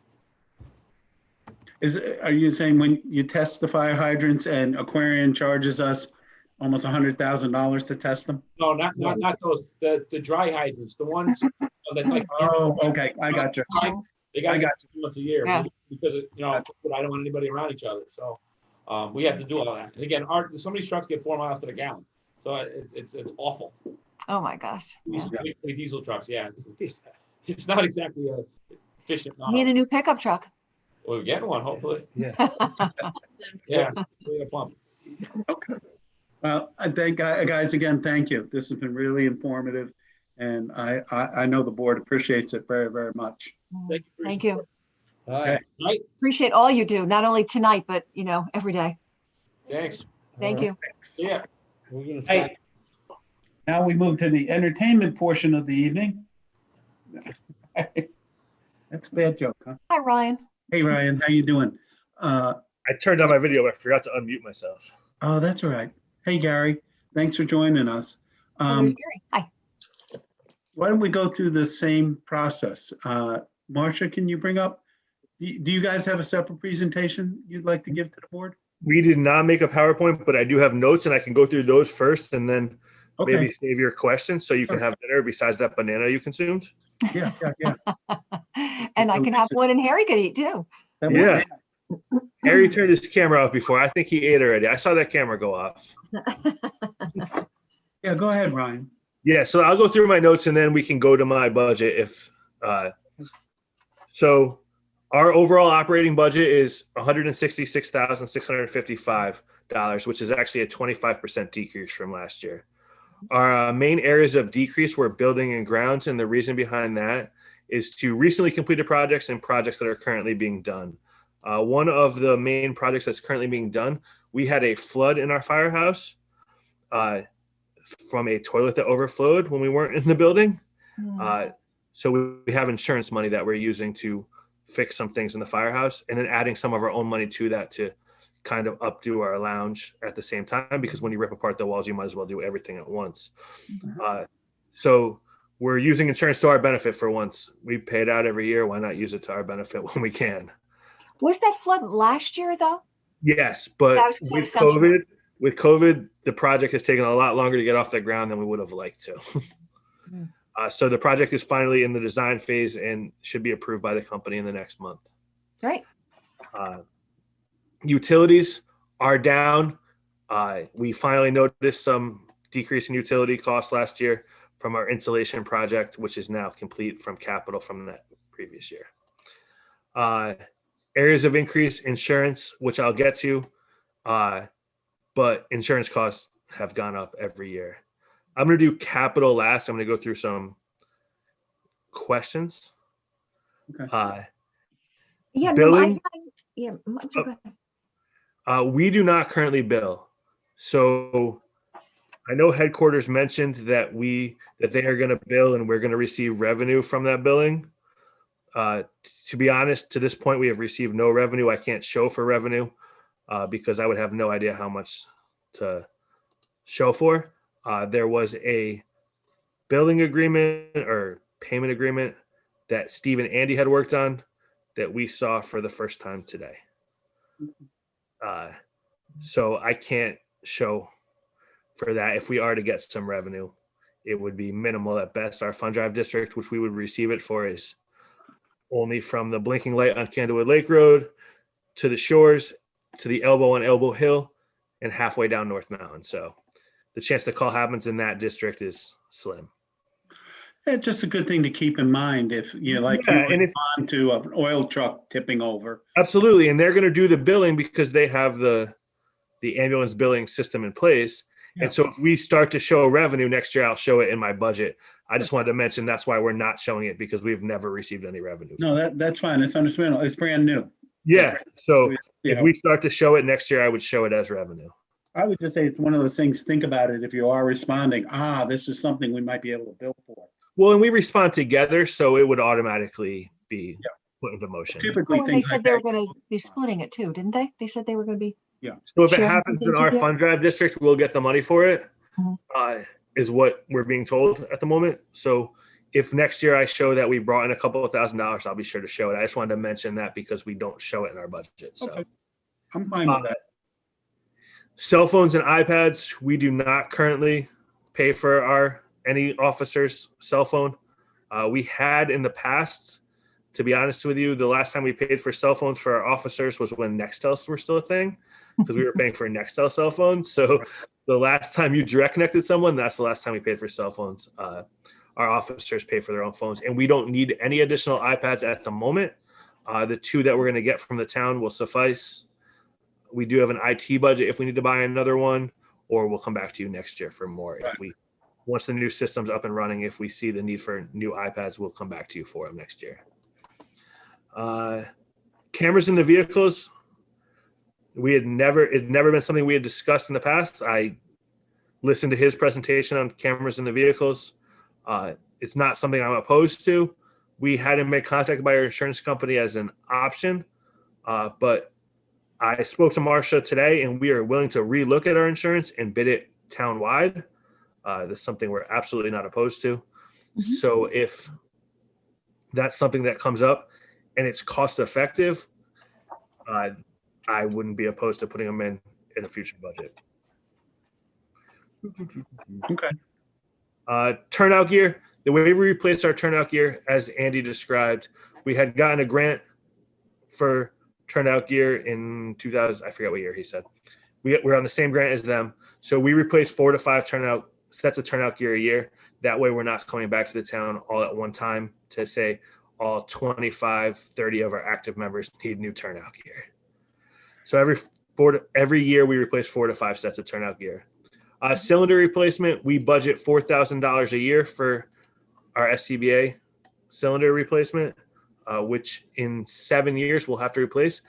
Speaker 1: Are you saying when you test the fire hydrants and Aquarian charges us almost $100,000 to test them?
Speaker 5: No, not those. The dry hydrants, the ones that's like.
Speaker 1: Oh, okay. I got you.
Speaker 5: They got
Speaker 1: I got
Speaker 5: once a year
Speaker 2: Yeah.
Speaker 5: because I don't want anybody around each other. So we have to do all that. And again, some of these trucks get 4 miles to the gallon, so it's awful.
Speaker 2: Oh my gosh.
Speaker 5: These big diesel trucks, yeah, it's not exactly a efficient.
Speaker 2: Need a new pickup truck.
Speaker 5: We're getting one, hopefully.
Speaker 4: Yeah.
Speaker 5: Yeah, we got a pump.
Speaker 1: Okay. Well, I think, guys, again, thank you. This has been really informative, and I know the board appreciates it very, very much.
Speaker 5: Thank you. for your
Speaker 2: Thank you.
Speaker 5: support.
Speaker 4: All right.
Speaker 5: Right,
Speaker 2: Appreciate all you do, not only tonight, but every day.
Speaker 5: thanks.
Speaker 2: Thank
Speaker 4: All
Speaker 2: you.
Speaker 5: Yeah.
Speaker 4: We're gonna
Speaker 3: Hey.
Speaker 4: start.
Speaker 1: Now we move to the entertainment portion of the evening. That's a bad joke, huh?
Speaker 2: Hi, Ryan.
Speaker 1: Hey, Ryan, how you doing?
Speaker 8: I turned on my video, but I forgot to unmute myself.
Speaker 1: Oh, that's all right. Hey, Gary, thanks for joining us.
Speaker 2: Oh, there's Gary. Hi.
Speaker 1: Why don't we go through the same process? Marcia, can you bring up, do you guys have a separate presentation you'd like to give to the board?
Speaker 8: We did not make a PowerPoint, but I do have notes and I can go through those first and then
Speaker 1: Okay,
Speaker 8: maybe save your questions so you can have dinner besides that banana you consumed.
Speaker 1: yeah.
Speaker 2: And I can have one and Harry could eat too.
Speaker 1: That would-
Speaker 8: Yeah. Harry turned his camera off before. I think he ate already. I saw that camera go off.
Speaker 1: Yeah, go ahead, Ryan.
Speaker 8: Yeah, so I'll go through my notes and then we can go to my budget if so our overall operating budget is $166,655, which is actually a 25% decrease from last year. Our main areas of decrease were building and grounds, and the reason behind that is to recently completed projects and projects that are currently being done. One of the main projects that's currently being done, we had a flood in our firehouse from a toilet that overflowed when we weren't in the building. So we have insurance money that we're using to fix some things in the firehouse, and then adding some of our own money to that to kind of updo our lounge at the same time, because when you rip apart the walls, you might as well do everything at once. So we're using insurance to our benefit for once. We pay it out every year. Why not use it to our benefit when we can?
Speaker 2: Was that flood last year though?
Speaker 8: Yes, but
Speaker 2: Yeah, I was gonna say,
Speaker 8: with
Speaker 2: it sounds
Speaker 8: COVID, the project has taken a lot longer to get off the ground than we would have liked to. So the project is finally in the design phase and should be approved by the company in the next month.
Speaker 2: Great.
Speaker 8: Utilities are down. We finally noticed some decrease in utility costs last year from our insulation project, which is now complete from capital from that previous year. Areas of increase, insurance, which I'll get to, but insurance costs have gone up every year. I'm going to do capital last. I'm going to go through some questions.
Speaker 1: Okay.
Speaker 2: Yeah.
Speaker 8: Billing?
Speaker 2: Go ahead.
Speaker 8: We do not currently bill. So I know headquarters mentioned that they are going to bill and we're going to receive revenue from that billing. To be honest, to this point, we have received no revenue. I can't show for revenue because I would have no idea how much to show for. There was a billing agreement or payment agreement that Steve and Andy had worked on that we saw for the first time today. So I can't show for that. If we are to get some revenue, it would be minimal at best. Our fund drive district, which we would receive it for, is only from the blinking light on Candlewood Lake Road to the shores, to the elbow on Elbow Hill, and halfway down North Mountain. So the chance the call happens in that district is slim.
Speaker 1: It's just a good thing to keep in mind if you on to an oil truck tipping over.
Speaker 8: Absolutely. And they're going to do the billing because they have the ambulance billing system in place. Yeah. And so if we start to show revenue next year, I'll show it in my budget. I just wanted to mention that's why we're not showing it, because we've never received any revenue.
Speaker 1: No, that's fine. It's understandable. It's brand new.
Speaker 8: Yeah. So if we start to show it next year, I would show it as revenue.
Speaker 1: I would just say it's one of those things, think about it if you are responding, this is something we might be able to bill for.
Speaker 8: Well, and we respond together, so it would automatically be put into motion.
Speaker 1: Typically,
Speaker 2: they said they were going to be splitting it too, didn't they? They said they were going to be.
Speaker 1: Yeah.
Speaker 8: So if it happens in our fund drive district, we'll get the money for it, is what we're being told at the moment. So if next year I show that we brought in a couple of $1,000s, I'll be sure to show it. I just wanted to mention that because we don't show it in our budget. So
Speaker 1: okay. I'm fine with that.
Speaker 8: Cell phones and iPads, we do not currently pay for any officer's cell phone. We had in the past, to be honest with you, the last time we paid for cell phones for our officers was when Nextels were still a thing, because we were paying for Nextel cell phones. So the last time you direct connected someone, that's the last time we paid for cell phones. Our officers pay for their own phones, and we don't need any additional iPads at the moment. The 2 that we're going to get from the town will suffice. We do have an IT budget if we need to buy another one, or we'll come back to you next year for more. Right. Once the new system's up and running, if we see the need for new iPads, we'll come back to you for them next year. Cameras in the vehicles. It's never been something we had discussed in the past. I listened to his presentation on cameras in the vehicles. It's not something I'm opposed to. We hadn't made contact by our insurance company as an option, but I spoke to Marcia today, and we are willing to relook at our insurance and bid it townwide. That's something we're absolutely not opposed to. Mm-hmm. So if that's something that comes up and it's cost effective, I wouldn't be opposed to putting them in a future budget.
Speaker 1: Okay.
Speaker 8: Turnout gear. The way we replaced our turnout gear, as Andy described, we had gotten a grant for turnout gear in 2000. I forget what year he said. We're on the same grant as them. So we replaced 4 to 5 sets of turnout gear a year. That way we're not coming back to the town all at one time to say all 25, 30 of our active members need new turnout gear. So every year we replace 4 to 5 sets of turnout gear. Cylinder replacement, we budget $4,000 a year for our SCBA cylinder replacement, which in 7 years we'll have to replace,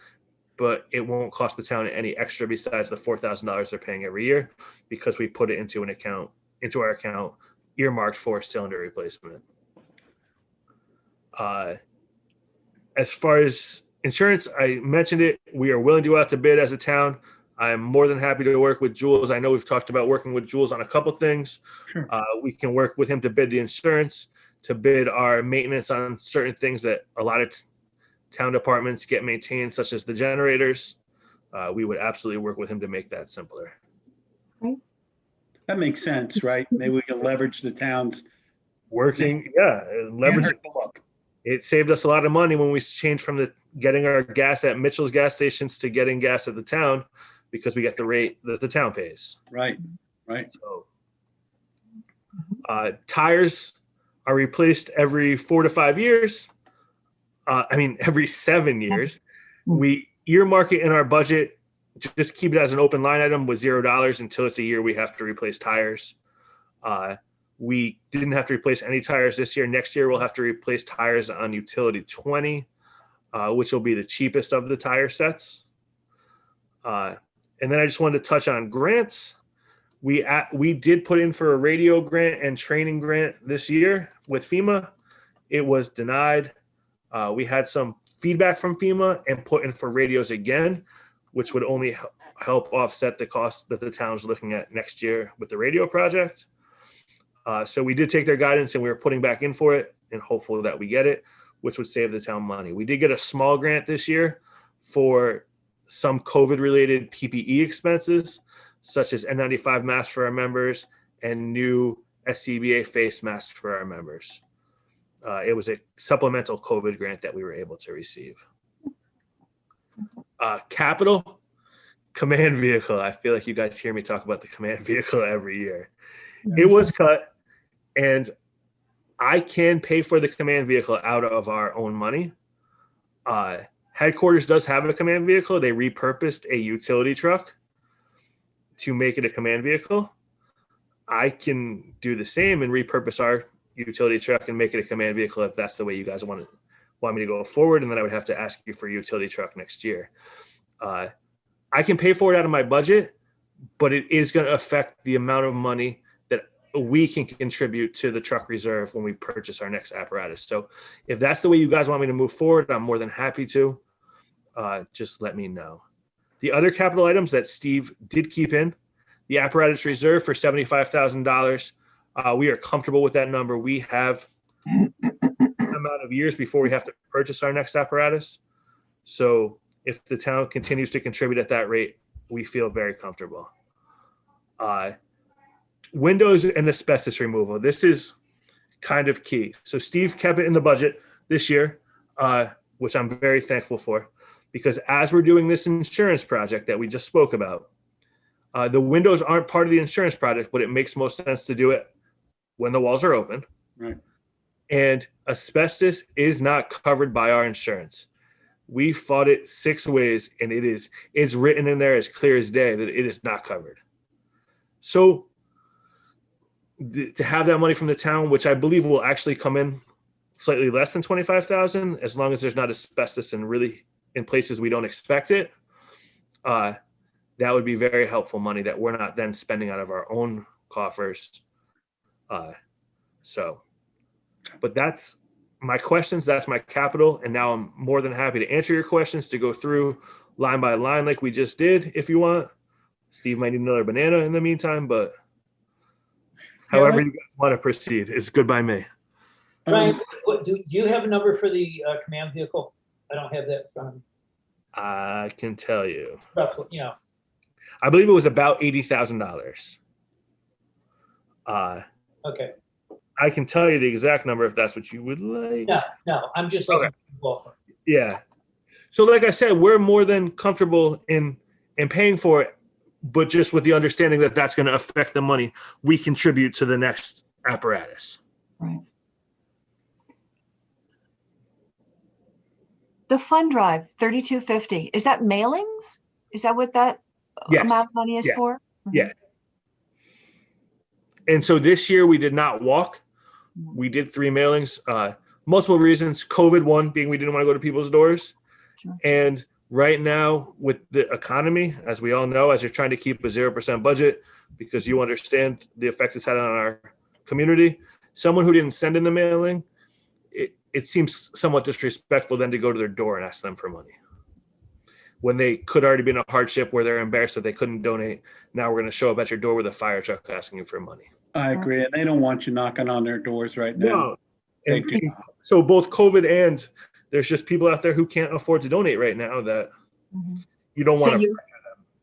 Speaker 8: but it won't cost the town any extra besides the $4,000 they're paying every year, because we put it into our account earmarked for cylinder replacement. As far as insurance, I mentioned it. We are willing to go out to bid as a town. I'm more than happy to work with Jules. I know we've talked about working with Jules on a couple things.
Speaker 1: Sure.
Speaker 8: We can work with him to bid the insurance, to bid our maintenance on certain things that a lot of town departments get maintained, such as the generators. We would absolutely work with him to make that simpler.
Speaker 1: That makes sense, right? Maybe we can leverage the town's
Speaker 8: leverage. It saved us a lot of money when we changed from getting our gas at Mitchell's gas stations to getting gas at the town, because we get the rate that the town pays.
Speaker 1: Right.
Speaker 8: So tires are replaced every 4 to 5 years. Every 7 years. We earmark it in our budget. Just keep it as an open line item with $0 until it's a year we have to replace tires. We didn't have to replace any tires this year. Next year, we'll have to replace tires on Utility 20, which will be the cheapest of the tire sets. And then I just wanted to touch on grants. We did put in for a radio grant and training grant this year with FEMA. It was denied. We had some feedback from FEMA and put in for radios again, which would only help offset the cost that the town's looking at next year with the radio project. So we did take their guidance and we were putting back in for it and hopeful that we get it, which would save the town money. We did get a small grant this year for some COVID-related PPE expenses, such as N95 masks for our members and new SCBA face masks for our members. It was a supplemental COVID grant that we were able to receive. Capital, command vehicle. I feel like you guys hear me talk about the command vehicle every year. It was cut, and I can pay for the command vehicle out of our own money. Headquarters does have a command vehicle. They repurposed a utility truck to make it a command vehicle. I can do the same and repurpose our utility truck and make it a command vehicle if that's the way you guys want me to go forward. And then I would have to ask you for a utility truck next year. I can pay for it out of my budget, but it is going to affect the amount of money that we can contribute to the truck reserve when we purchase our next apparatus. So if that's the way you guys want me to move forward, I'm more than happy to. Just let me know. The other capital items that Steve did keep in, the apparatus reserve for $75,000. We are comfortable with that number. We have an amount of years before we have to purchase our next apparatus. So if the town continues to contribute at that rate, we feel very comfortable. Windows and asbestos removal. This is kind of key. So Steve kept it in the budget this year, which I'm very thankful for, because as we're doing this insurance project that we just spoke about, the windows aren't part of the insurance project, but it makes most sense to do it when the walls are open.
Speaker 1: Right.
Speaker 8: And asbestos is not covered by our insurance. We fought it 6 ways, and it's written in there as clear as day that it is not covered. So to have that money from the town, which I believe will actually come in slightly less than $25,000, as long as there's not asbestos in places we don't expect it, that would be very helpful money that we're not then spending out of our own coffers. But that's my questions. That's my capital. And now I'm more than happy to answer your questions, to go through line by line like we just did, if you want. Steve might need another banana in the meantime, but however you guys want to proceed is good by me.
Speaker 3: Brian, do you have a number for the command vehicle? I don't have that in front of me.
Speaker 8: I can tell you.
Speaker 3: Roughly, you know.
Speaker 8: I believe it was about $80,000.
Speaker 3: Okay.
Speaker 8: I can tell you the exact number if that's what you would like.
Speaker 3: No, I'm just looking for
Speaker 8: Yeah. So like I said, we're more than comfortable in paying for it, but just with the understanding that that's going to affect the money we contribute to the next apparatus.
Speaker 2: Right. The fund drive, $32.50. Is that mailings? Is that what that amount of money is for? Mm-hmm.
Speaker 8: Yeah. And so this year we did not walk. We did 3 mailings. Multiple reasons. COVID, one being we didn't want to go to people's doors.
Speaker 2: Sure.
Speaker 8: And right now with the economy, as we all know, as you're trying to keep a 0% budget because you understand the effect it's had on our community, someone who didn't send in the mailing, it seems somewhat disrespectful then to go to their door and ask them for money when they could already be in a hardship where they're embarrassed that they couldn't donate. Now we're going to show up at your door with a fire truck asking you for money.
Speaker 1: I agree. And they don't want you knocking on their doors right now.
Speaker 8: No. And so both COVID and there's just people out there who can't afford to donate right now that you don't want to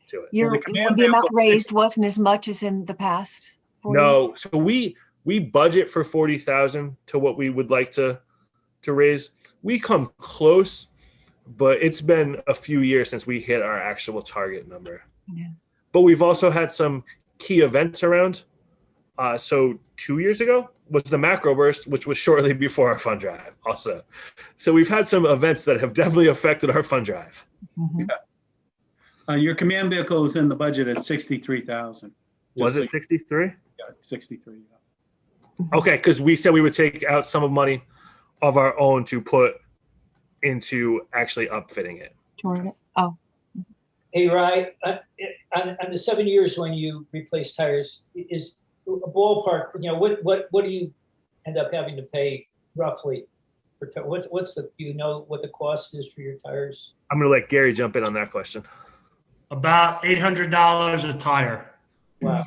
Speaker 8: do it.
Speaker 2: The amount raised wasn't as much as in the past.
Speaker 8: No. So we budget for 40,000 to what we would like to raise. We come close, but it's been a few years since we hit our actual target number. Yeah. But we've also had some key events around. So 2 years ago was the macro burst, which was shortly before our fund drive also. So we've had some events that have definitely affected our fund drive.
Speaker 2: Mm-hmm.
Speaker 1: Yeah. Your command vehicle is in the budget at 63,000.
Speaker 8: Was it 63?
Speaker 1: Yeah, 63.
Speaker 2: Mm-hmm.
Speaker 8: Okay, because we said we would take out some of money of our own to put into actually upfitting it.
Speaker 2: Oh.
Speaker 3: Hey, Rye, on the 7 years when you replace tires, is a ballpark, what do you end up having to pay roughly for, do you know what the cost is for your tires?
Speaker 8: I'm going to let Gary jump in on that question.
Speaker 9: About $800 a tire.
Speaker 3: Wow.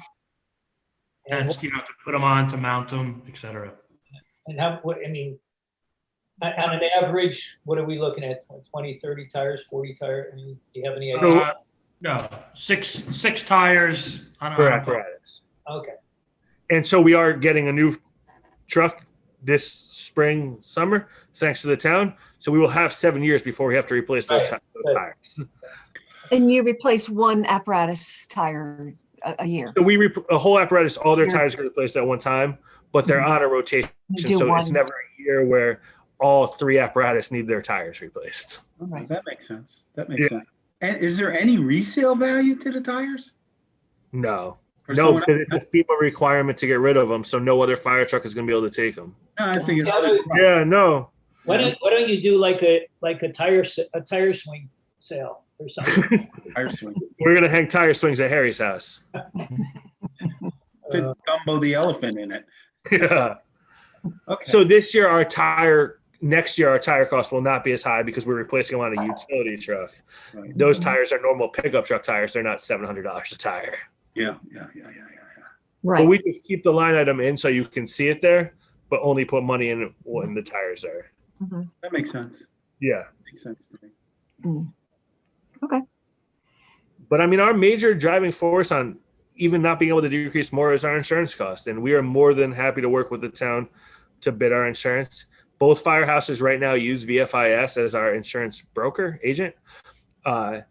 Speaker 3: And
Speaker 9: That's, to put them on, to mount them, et cetera.
Speaker 3: on an average, what are we looking at? 20, 30 tires, 40 tires? I mean, do you have any idea?
Speaker 9: No, six tires on
Speaker 8: For
Speaker 9: a
Speaker 8: apparatus.
Speaker 3: Okay.
Speaker 8: And so we are getting a new truck this spring, summer, thanks to the town. So we will have 7 years before we have to replace those tires.
Speaker 2: And you replace one apparatus tire a year.
Speaker 8: So a whole apparatus, all their tires get replaced at one time, but they're on a rotation.
Speaker 2: do
Speaker 8: So
Speaker 2: one.
Speaker 8: it's never a year where all 3 apparatus need their tires replaced.
Speaker 1: Oh, that makes sense. That makes sense. And is there any resale value to the tires?
Speaker 8: No.
Speaker 1: For
Speaker 8: No,
Speaker 1: someone
Speaker 8: because it's a FEMA requirement to get rid of them, so no other fire truck is going to be able to take them.
Speaker 1: No, I think
Speaker 8: Yeah, no.
Speaker 3: Why don't you do like a tire swing sale or something?
Speaker 1: tire swing.
Speaker 8: We're going to hang tire swings at Harry's house.
Speaker 1: Fit Dumbo the elephant in it.
Speaker 8: Yeah.
Speaker 1: Okay.
Speaker 8: So next year our tire cost will not be as high because we're replacing them on a utility truck.
Speaker 1: Right.
Speaker 8: Those tires are normal pickup truck tires. They're not $700 a tire.
Speaker 1: Yeah.
Speaker 2: Right.
Speaker 8: But we just keep the line item in so you can see it there, but only put money in when the tires are.
Speaker 1: That makes sense.
Speaker 8: Yeah.
Speaker 1: Makes sense to me.
Speaker 2: Okay.
Speaker 8: But I mean, our major driving force on even not being able to decrease more is our insurance cost. And we are more than happy to work with the town to bid our insurance. Both firehouses right now use VFIS as our insurance broker agent.
Speaker 1: There's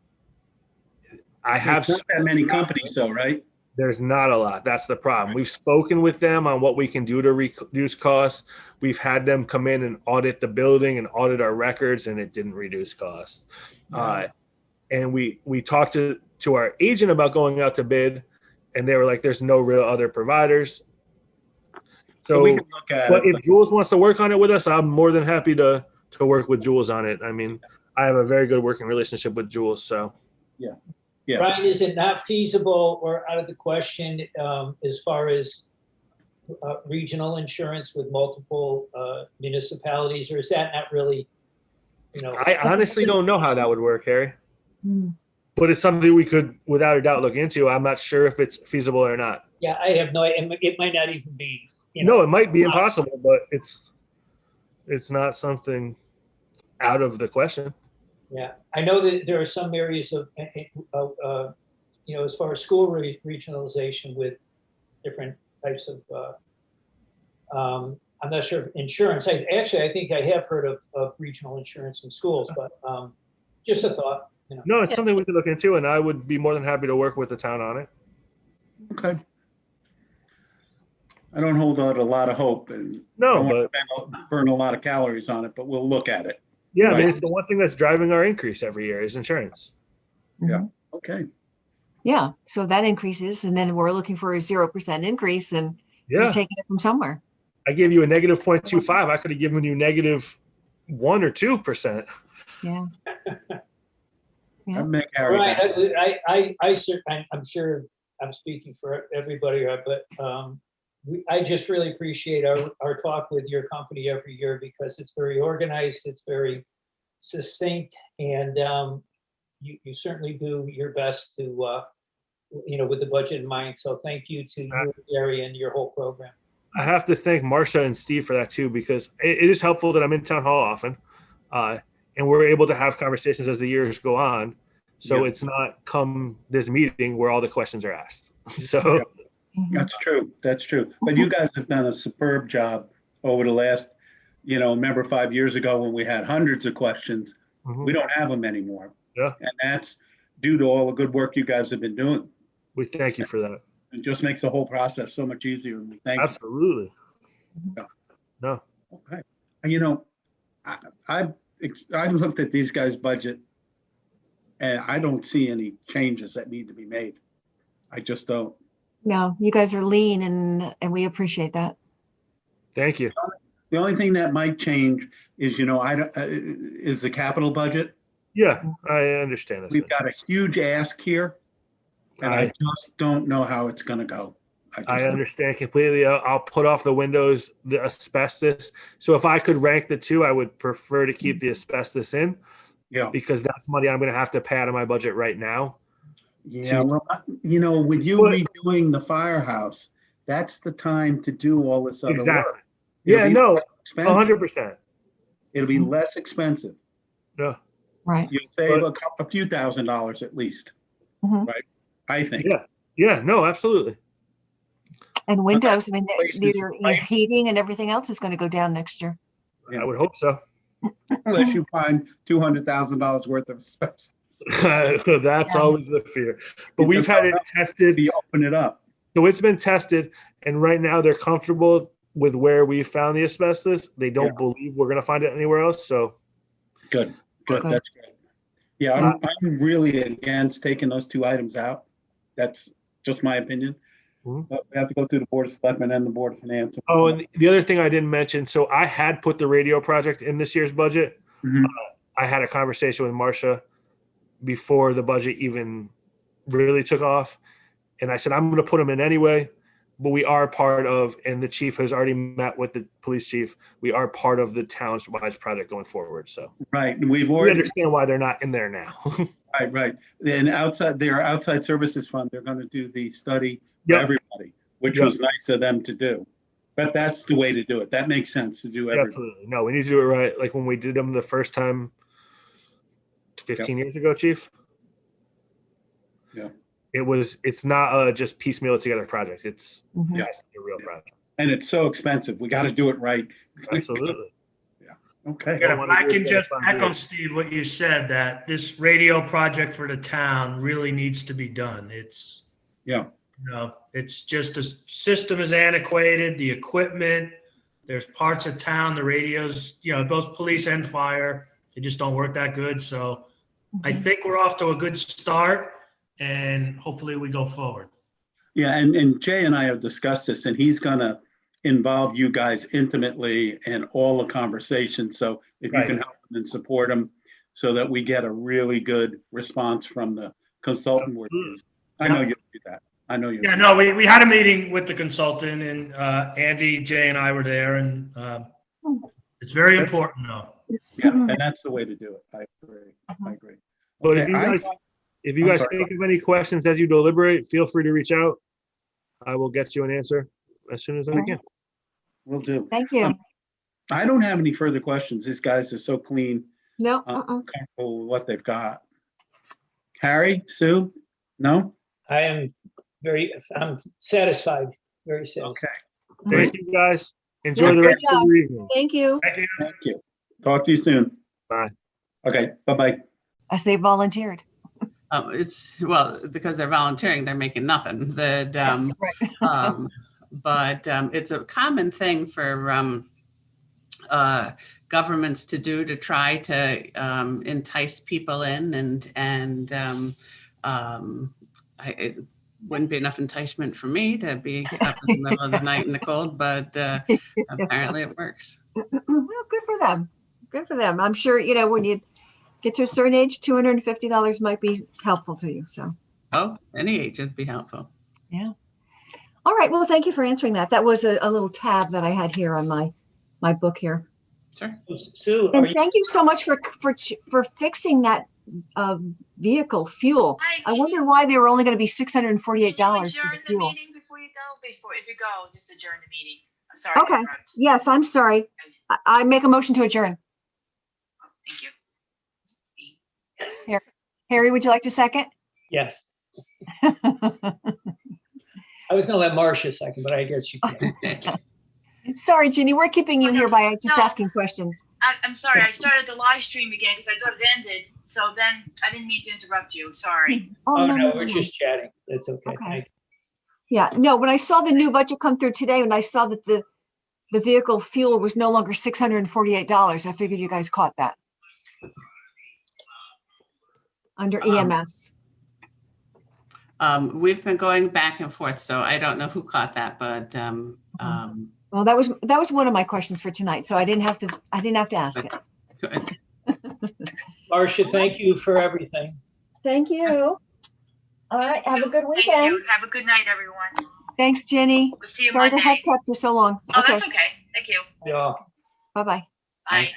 Speaker 1: not that many companies, though, right?
Speaker 8: There's not a lot. That's the problem. We've spoken with them on what we can do to reduce costs. We've had them come in and audit the building and audit our records, and it didn't reduce costs. And we talked to our agent about going out to bid, and they were like, there's no real other providers. So
Speaker 1: we can look at
Speaker 8: but
Speaker 1: it.
Speaker 8: if Jules wants to work on it with us, I'm more than happy to work with Jules on it. I mean, I have a very good working relationship with Jules, so.
Speaker 1: Yeah.
Speaker 3: Brian, is it not feasible or out of the question as far as regional insurance with multiple municipalities, or is that not really,
Speaker 8: I honestly don't know how that would work, Harry.
Speaker 2: Mm.
Speaker 8: But it's something we could, without a doubt, look into. I'm not sure if it's feasible or not.
Speaker 3: Yeah, I have no idea. It might not even be.
Speaker 8: No, it might be impossible, but it's not something out of the question.
Speaker 3: Yeah, I know that there are some areas of as far as school regionalization with different types of, I'm not sure of insurance. I think I have heard of regional insurance in schools, but just a thought.
Speaker 8: No, it's something we could look into, and I would be more than happy to work with the town on it.
Speaker 1: Okay. I don't hold out a lot of hope, and
Speaker 8: No,
Speaker 1: don't want
Speaker 8: but
Speaker 1: to burn a lot of calories on it, but we'll look at it.
Speaker 8: yeah, I mean,
Speaker 1: Right.
Speaker 8: it's the one thing that's driving our increase every year is insurance.
Speaker 1: Okay.
Speaker 2: Yeah. So that increases, and then we're looking for a 0% increase, and
Speaker 8: Yeah,
Speaker 2: you're taking it from somewhere.
Speaker 8: I gave you a negative 0.25. I could have given you negative 1 or 2%.
Speaker 2: Yeah. Yeah.
Speaker 1: I'll make Harry
Speaker 3: Right,
Speaker 1: happy.
Speaker 3: I'm sure I'm speaking for everybody, but I just really appreciate our talk with your company every year because it's very organized, it's very succinct, and you certainly do your best to, with the budget in mind. So thank you to you, Gary, and your whole program.
Speaker 8: I have to thank Marcia and Steve for that too, because it is helpful that I'm in town hall often, and we're able to have conversations as the years go on. So it's not come this meeting where all the questions are asked. So
Speaker 1: That's true. That's true. But you guys have done a superb job over the last, remember 5 years ago when we had hundreds of questions, we don't have them anymore.
Speaker 8: Yeah.
Speaker 1: And that's due to all the good work you guys have been doing.
Speaker 8: we thank you for that.
Speaker 1: It just makes the whole process so much easier. And we thank you.
Speaker 8: Absolutely.
Speaker 1: Yeah.
Speaker 8: No.
Speaker 1: Okay. And I've looked at these guys' budget and I don't see any changes that need to be made. I just don't.
Speaker 2: No, you guys are lean, and we appreciate that.
Speaker 8: Thank you.
Speaker 1: The only thing that might change is, is the capital budget.
Speaker 8: Yeah, I understand this.
Speaker 1: We've got a huge ask here, and I
Speaker 8: I-
Speaker 1: just don't know how it's gonna go.
Speaker 8: I
Speaker 1: just-
Speaker 8: understand completely. I'll put off the windows, the asbestos. So if I could rank the two, I would prefer to keep the asbestos in
Speaker 1: Yeah,
Speaker 8: because that's money I'm going to have to pay out of my budget right now.
Speaker 1: yeah, well, with you
Speaker 8: But-
Speaker 1: redoing the firehouse, that's the time to do all this other
Speaker 8: Exactly.
Speaker 1: work. It'll
Speaker 8: Yeah,
Speaker 1: be
Speaker 8: no,
Speaker 1: less expensive.
Speaker 8: 100%.
Speaker 1: It'll be less expensive.
Speaker 8: Yeah.
Speaker 2: Right.
Speaker 1: You'll save
Speaker 8: But-
Speaker 1: a few $1,000s at least,
Speaker 2: Mhm.
Speaker 1: right? I think.
Speaker 8: Yeah. Yeah, no, absolutely.
Speaker 2: And windows, I mean,
Speaker 1: places,
Speaker 2: your
Speaker 1: right?
Speaker 2: heating and everything else is going to go down next year.
Speaker 1: Yeah.
Speaker 8: I would hope so.
Speaker 1: Unless you find $200,000 worth of asbestos.
Speaker 8: That's
Speaker 2: Yeah.
Speaker 8: always the fear. But
Speaker 1: You
Speaker 8: we've
Speaker 1: just
Speaker 8: had
Speaker 1: don't
Speaker 8: it
Speaker 1: know.
Speaker 8: tested.
Speaker 1: If you open it up.
Speaker 8: So it's been tested, and right now they're comfortable with where we found the asbestos. They don't
Speaker 1: Yeah.
Speaker 8: believe we're going to find it anywhere else. So
Speaker 1: Good, good,
Speaker 2: Good.
Speaker 1: that's great. Yeah, I'm really against taking those two items out. That's just my opinion.
Speaker 8: Mhm.
Speaker 1: But we have to go through the Board of Selectmen and the Board of Finance.
Speaker 8: Oh, and the other thing I didn't mention, so I had put the radio project in this year's budget.
Speaker 1: Mhm.
Speaker 8: I had a conversation with Marcia before the budget even really took off. And I said, I'm going to put them in anyway, but we are part of, and the chief has already met with the police chief. We are part of the town's wise project going forward. So
Speaker 1: Right, and we've
Speaker 8: we
Speaker 1: already,
Speaker 8: understand why they're not in there now.
Speaker 1: right. Then their outside services fund, they're gonna do the study for
Speaker 8: Yep.
Speaker 1: everybody, which
Speaker 8: Yep.
Speaker 1: was nice of them to do. But that's the way to do it. That makes sense to do everything.
Speaker 8: Absolutely. No, we need to do it right. Like when we did them the first time 15 years ago, chief.
Speaker 1: Yeah.
Speaker 8: It's not a just piecemeal together project. It's
Speaker 2: Mhm.
Speaker 1: Yeah.
Speaker 8: a real project.
Speaker 1: And it's so expensive. We gotta do it right.
Speaker 8: Absolutely.
Speaker 1: Okay.
Speaker 9: Yeah,
Speaker 8: wanna
Speaker 9: I
Speaker 8: do it
Speaker 9: can
Speaker 8: better
Speaker 9: just
Speaker 8: if I'm
Speaker 9: echo,
Speaker 8: doing it.
Speaker 9: Steve, what you said, that this radio project for the town really needs to be done. It's,
Speaker 1: Yeah,
Speaker 9: it's just the system is antiquated, the equipment, there's parts of town, the radios, both police and fire, they just don't work that good. So I think we're off to a good start and hopefully we go forward.
Speaker 1: yeah, and Jay and I have discussed this, and he's gonna involve you guys intimately in all the conversations. So if you
Speaker 9: Right.
Speaker 1: can help them and support them so that we get a really good response from the consultant. we're using. I know you'll do that. I know you.
Speaker 9: Yeah, no, we had a meeting with the consultant and Andy, Jay and I were there and it's very important though.
Speaker 1: Yeah, and that's the way to do it. I agree. I agree.
Speaker 8: But
Speaker 1: Okay,
Speaker 8: if you
Speaker 1: I'm
Speaker 8: guys
Speaker 1: sorry.
Speaker 8: think of any questions as you deliberate, feel free to reach out. I will get you an answer as soon as I can.
Speaker 1: Will do.
Speaker 2: Thank you.
Speaker 1: I don't have any further questions. These guys are so clean,
Speaker 2: No,
Speaker 1: comfortable with what they've got. Harry, Sue? No?
Speaker 3: I'm satisfied, very satisfied.
Speaker 1: Okay,
Speaker 8: Thank you guys. Enjoy
Speaker 2: Yeah,
Speaker 8: the
Speaker 2: good
Speaker 8: rest of
Speaker 2: job.
Speaker 8: your evening.
Speaker 2: thank you.
Speaker 9: Thank you.
Speaker 1: thank you. Talk to you soon.
Speaker 8: Bye.
Speaker 1: Okay, bye-bye.
Speaker 2: As they volunteered.
Speaker 6: Well, because they're volunteering, they're making nothing. But it's a common thing for governments to do to try to entice people in, and it wouldn't be enough enticement for me to be up in the middle of the night in the cold, but apparently it works.
Speaker 2: Well, good for them. Good for them. I'm sure, when you get to a certain age, $250 might be helpful to you. So,
Speaker 6: Oh, any age would be helpful.
Speaker 2: all right. Well, thank you for answering that. That was a little tab that I had here on my book here.
Speaker 6: Sure.
Speaker 3: Sue,
Speaker 2: And
Speaker 3: are you,
Speaker 2: thank you so much for fixing that vehicle fuel. I wonder why they were only going to be $648 for the
Speaker 10: Adjourn the
Speaker 2: fuel.
Speaker 10: meeting before you go? If you go, just adjourn the meeting. I'm sorry. to
Speaker 2: Okay.
Speaker 10: interrupt.
Speaker 2: Yes, I'm sorry. I make a motion to adjourn.
Speaker 10: Thank you.
Speaker 2: Harry, would you like to second?
Speaker 3: yes. I was gonna let Marcia second, but I guess you can.
Speaker 2: Sorry, Ginny, we're keeping you here by just
Speaker 10: No.
Speaker 2: asking questions.
Speaker 10: I'm sorry. I started the live stream again because I thought it ended. So then I didn't mean to interrupt you. Sorry.
Speaker 3: Oh, no, we're just chatting. That's okay.
Speaker 2: Okay.
Speaker 3: Thank
Speaker 2: Yeah, no, when I saw the new budget come through today, and I saw that the vehicle fuel was no longer $648, I figured you guys caught that. Under EMS.
Speaker 6: We've been going back and forth, so I don't know who caught that, but
Speaker 2: Well, that was one of my questions for tonight, so I didn't have to ask it.
Speaker 6: good.
Speaker 3: Marcia, thank you for everything.
Speaker 2: Thank you. All right, have a good
Speaker 10: Thank you.
Speaker 2: weekend.
Speaker 10: Have a good night, everyone.
Speaker 2: Thanks, Jenny.
Speaker 10: We'll see you
Speaker 2: Sorry to have
Speaker 10: Monday.
Speaker 2: kept you so long.
Speaker 10: Oh,
Speaker 2: Okay,
Speaker 10: that's okay. Thank you.
Speaker 3: Yeah.
Speaker 2: bye-bye.
Speaker 10: Bye.